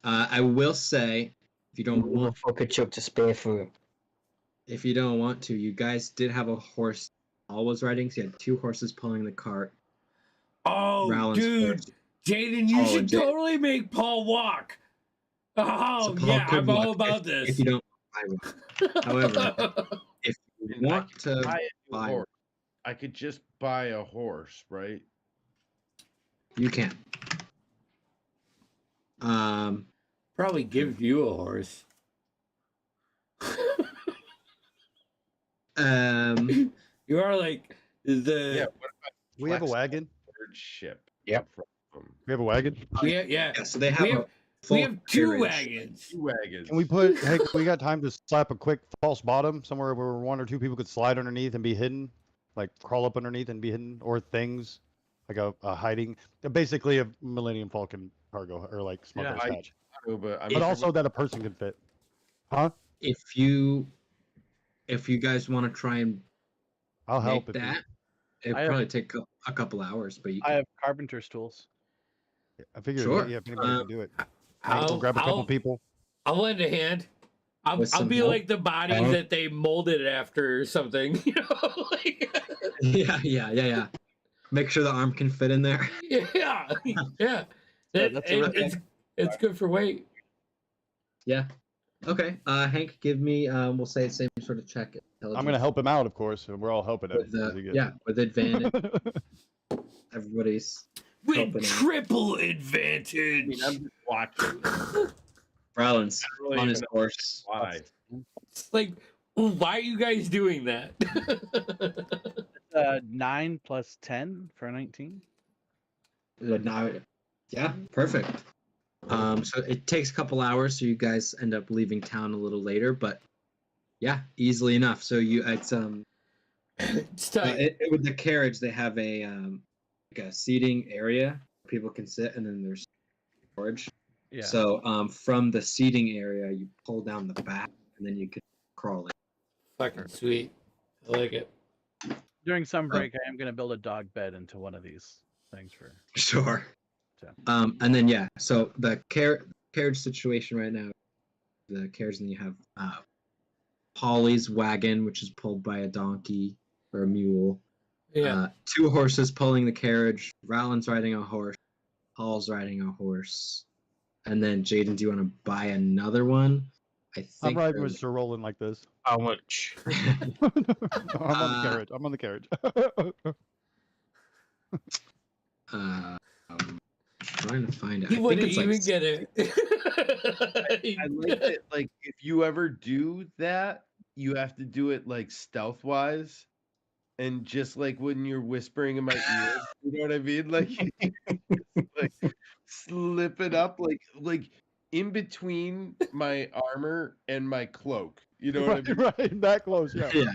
I will say, If you don't want, Motherfucker chucked a spear through him. if you don't want to, you guys did have a horse. Paul was riding, so you had 2 horses pulling the cart. Oh, Rowland's dude, horse. Jaden, you Paul should and Jaden. totally make Paul walk. Oh, So Paul yeah, could I'm all walk about if this. you don't buy one. However, if you And I want could to buy a new buy, horse. I could just buy a horse, right? you can. Probably give you a horse. You are like the Yeah. What if I We have a flex wagon. my third ship? Yep. from them? We have a wagon. yeah. yeah, so they have We a have, full we have 2 carriage. wagons. 2 wagons. Can we put? Hey, we got time to slap a quick false bottom somewhere where 1 or 2 people could slide underneath and be hidden, like crawl up underneath and be hidden, or things like a hiding, basically a Millennium Falcon cargo or like smuggler's I hatch. know, but But also that a person can fit. Huh? If you guys want to try and I'll help make if you- that, it'd I have- probably take a couple hours, but you I can. have carpenter's tools. I figure, Sure. yeah, if anybody can do it. I'll, Grab a couple I'll, people. I'll lend a hand. I'll With I'll some be help? like the body Uh-huh. that they molded after or something. You know, like, Yeah. Make sure the arm can fit in there. yeah. That's a really- It's good for weight. Yeah. Okay. Hank, give me. We'll say the same sort of check. I'm gonna help him out, of course. And we're all helping him. With, as he gets- yeah, with advantage. Everybody's With helping out. triple I advantage. mean, I'm just watching. Rollins I don't really on his even know horse. why. It's like, why are you guys doing that? 9 plus 10 for 19. Now, yeah, perfect. So it takes a couple hours, so you guys end up leaving town a little later, but yeah, easily enough. So it's It's tight. with the carriage, they have a like a seating area where people can sit, and then there's storage. Yeah. So from the seating area, you pull down the back, and then you can crawl in. Fucking sweet. I like it. During some break, I am going to build a dog bed into one of these things for. Sure. So. And then yeah, so the carriage situation right now, the carriage, and then you have Polly's wagon, which is pulled by a donkey or a mule. Yeah. 2 horses pulling the carriage. Rowland's riding a horse. Paul's riding a horse. And then Jaden, do you want to buy another one? I think I'm riding they're- with Sir Roland like this. How much? I'm on the carriage. I'm on the carriage. trying to find it. He I think wouldn't it's like even get it. I like that. Like, if you ever do that, you have to do it like stealth wise, and just like when you're whispering in my ear. You know what I mean? Like, like slip it up, like in between my armor and my cloak. You know what I mean? right, that close, yeah. Yeah.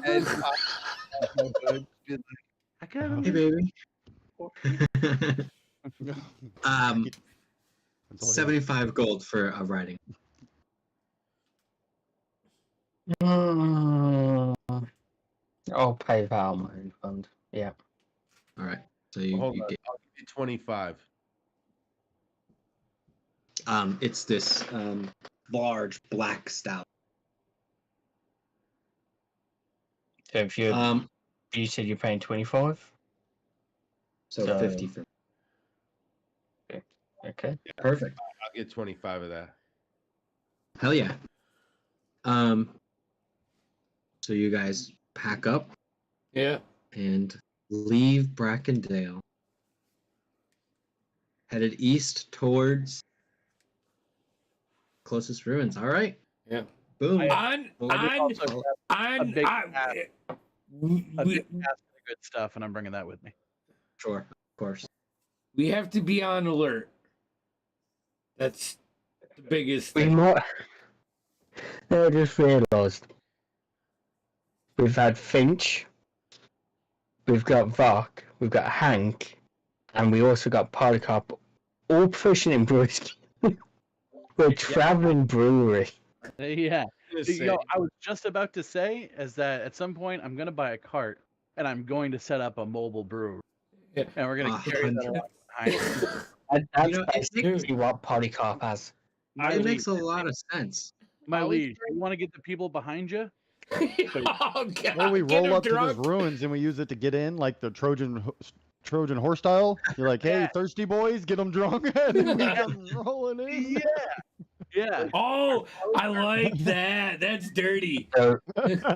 And I got Hey, baby. That's all I 75 gold for a riding. I'll pay that on my own fund. Yeah. All right. So you Hold on, get I'll give you 25. it's this large black stout. So if you you said you're paying 25. So So- 50 for Okay. perfect. I'll get 25 of that. Hell yeah. So you guys pack up Yeah. and leave Brackendale. Headed east towards closest ruins. All right. Yeah. Boom. On also have a big hat. a we, big basket of good stuff, and I'm bringing that with me. Sure. Of course. we have to be on alert. That's the biggest We thing. might. I just realised we've had Finch, we've got Vark, we've got Hank, and we also got Polycarp, all pushing in brewski. We're traveling brewery. Yeah. I'm gonna You know, say- I was just about to say is that at some point I'm going to buy a cart and I'm going to set up a mobile brewery. Yeah. And we're going to carry that 100. around behind us. That's You know, I think- basically what Polycarp has. My It liege, makes a lot of sense. my Ollie liege, you want to get the people behind you? Oh God! Or we get roll him up to drunk. those ruins and we use it to get in, like the Trojan horse style. You're like, hey, Yeah. thirsty boys, get them drunk, and then we come rolling in. Yeah. Oh, I like that. That's dirty. So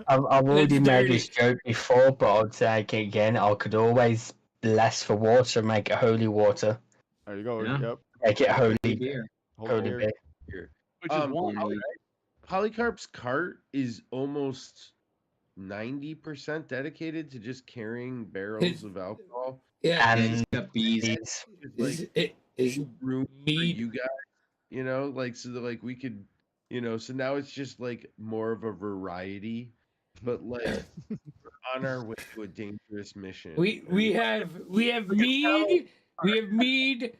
I've already That's made dirty. this joke before, but I'll take it again. I could always bless for water, make it holy water, There you go. Yeah. Yep. make it holy, Beer. Holy holy beer. beer. Here. Which is one, Holy- right? Polycarp's cart is almost 90% dedicated to just carrying barrels of alcohol. Yeah. Yeah, he's And got bees. these, Is Room for mead. you guys, like so that like we could, so now it's just like more of a variety, but like we're on our way to a dangerous mission. We have mead. We have mead,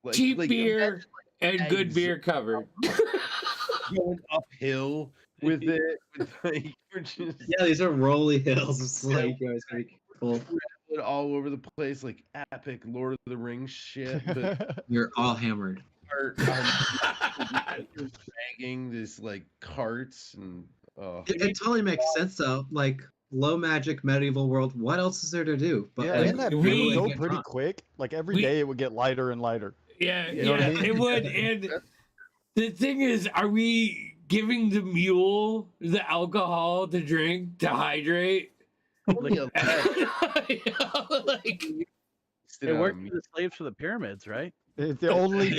like, cheap like, beer, and good eggs. beer covered. going uphill with it. Like, we're just Yeah, these are rolly hills. It's like you guys gotta be careful. traveling all over the place, like epic Lord of the Rings shit. But You're all hammered. our dragging this like carts and It totally makes sense though. Like low magic medieval world. What else is there to do? But Yeah, like, and that we- beer would go get pretty drunk. quick. Like every We- day, it would get lighter and lighter. Yeah, You know what I mean? it would. And the thing is, are we giving the mule the alcohol to drink to hydrate? only a Like, It worked for the slaves for the pyramids, right? It's the only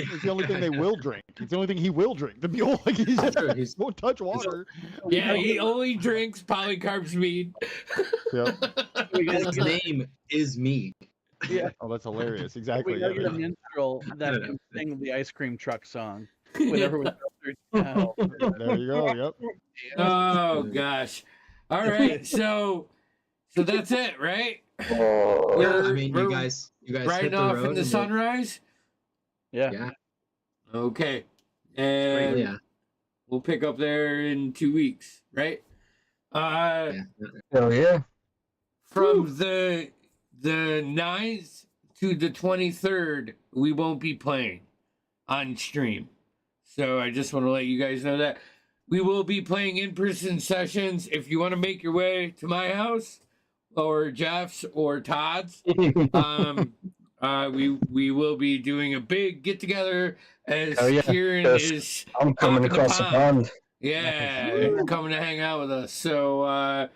thing they will drink. It's the only thing he will drink. The mule, like he just True, he's- won't touch water. yeah, he only drinks Polycarp's mead. Yep. His name is me. Oh, that's hilarious. We Exactly. gotta get a Yeah. minstrel that don't know. can sing the ice cream truck song with everyone else. There you go. Yep. Oh gosh! All right, so that's it, right? oh, Yeah, I We're- mean, we're you guys hit Riding the off road in the and sunrise. Yeah. Yeah, Okay, and yeah, we'll pick up there in 2 weeks, right? yeah. oh yeah. From the 9th to the 23rd, we won't be playing on stream. So I just want to let you guys know that we will be playing in-person sessions. If you want to make your way to my house or Jeff's or Todd's, we will be doing a big get together as Oh, yeah. Kieran Yes. is I'm coming Hopping the across the pond. pond. yeah coming to hang out with us. So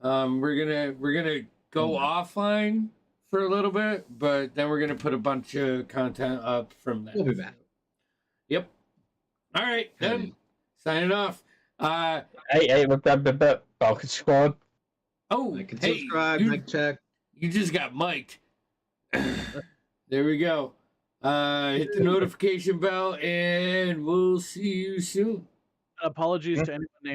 we're gonna go offline for a little bit, but then we're gonna put a bunch of content up from that. We'll be back. Yep. All right, then signing off. Hey, look that bit. Balkan Squad. Oh, Like and hey, subscribe, you, mic check. you just got mic'd. There we go. Hit the notification bell, and we'll see you soon. Apologies to anyone named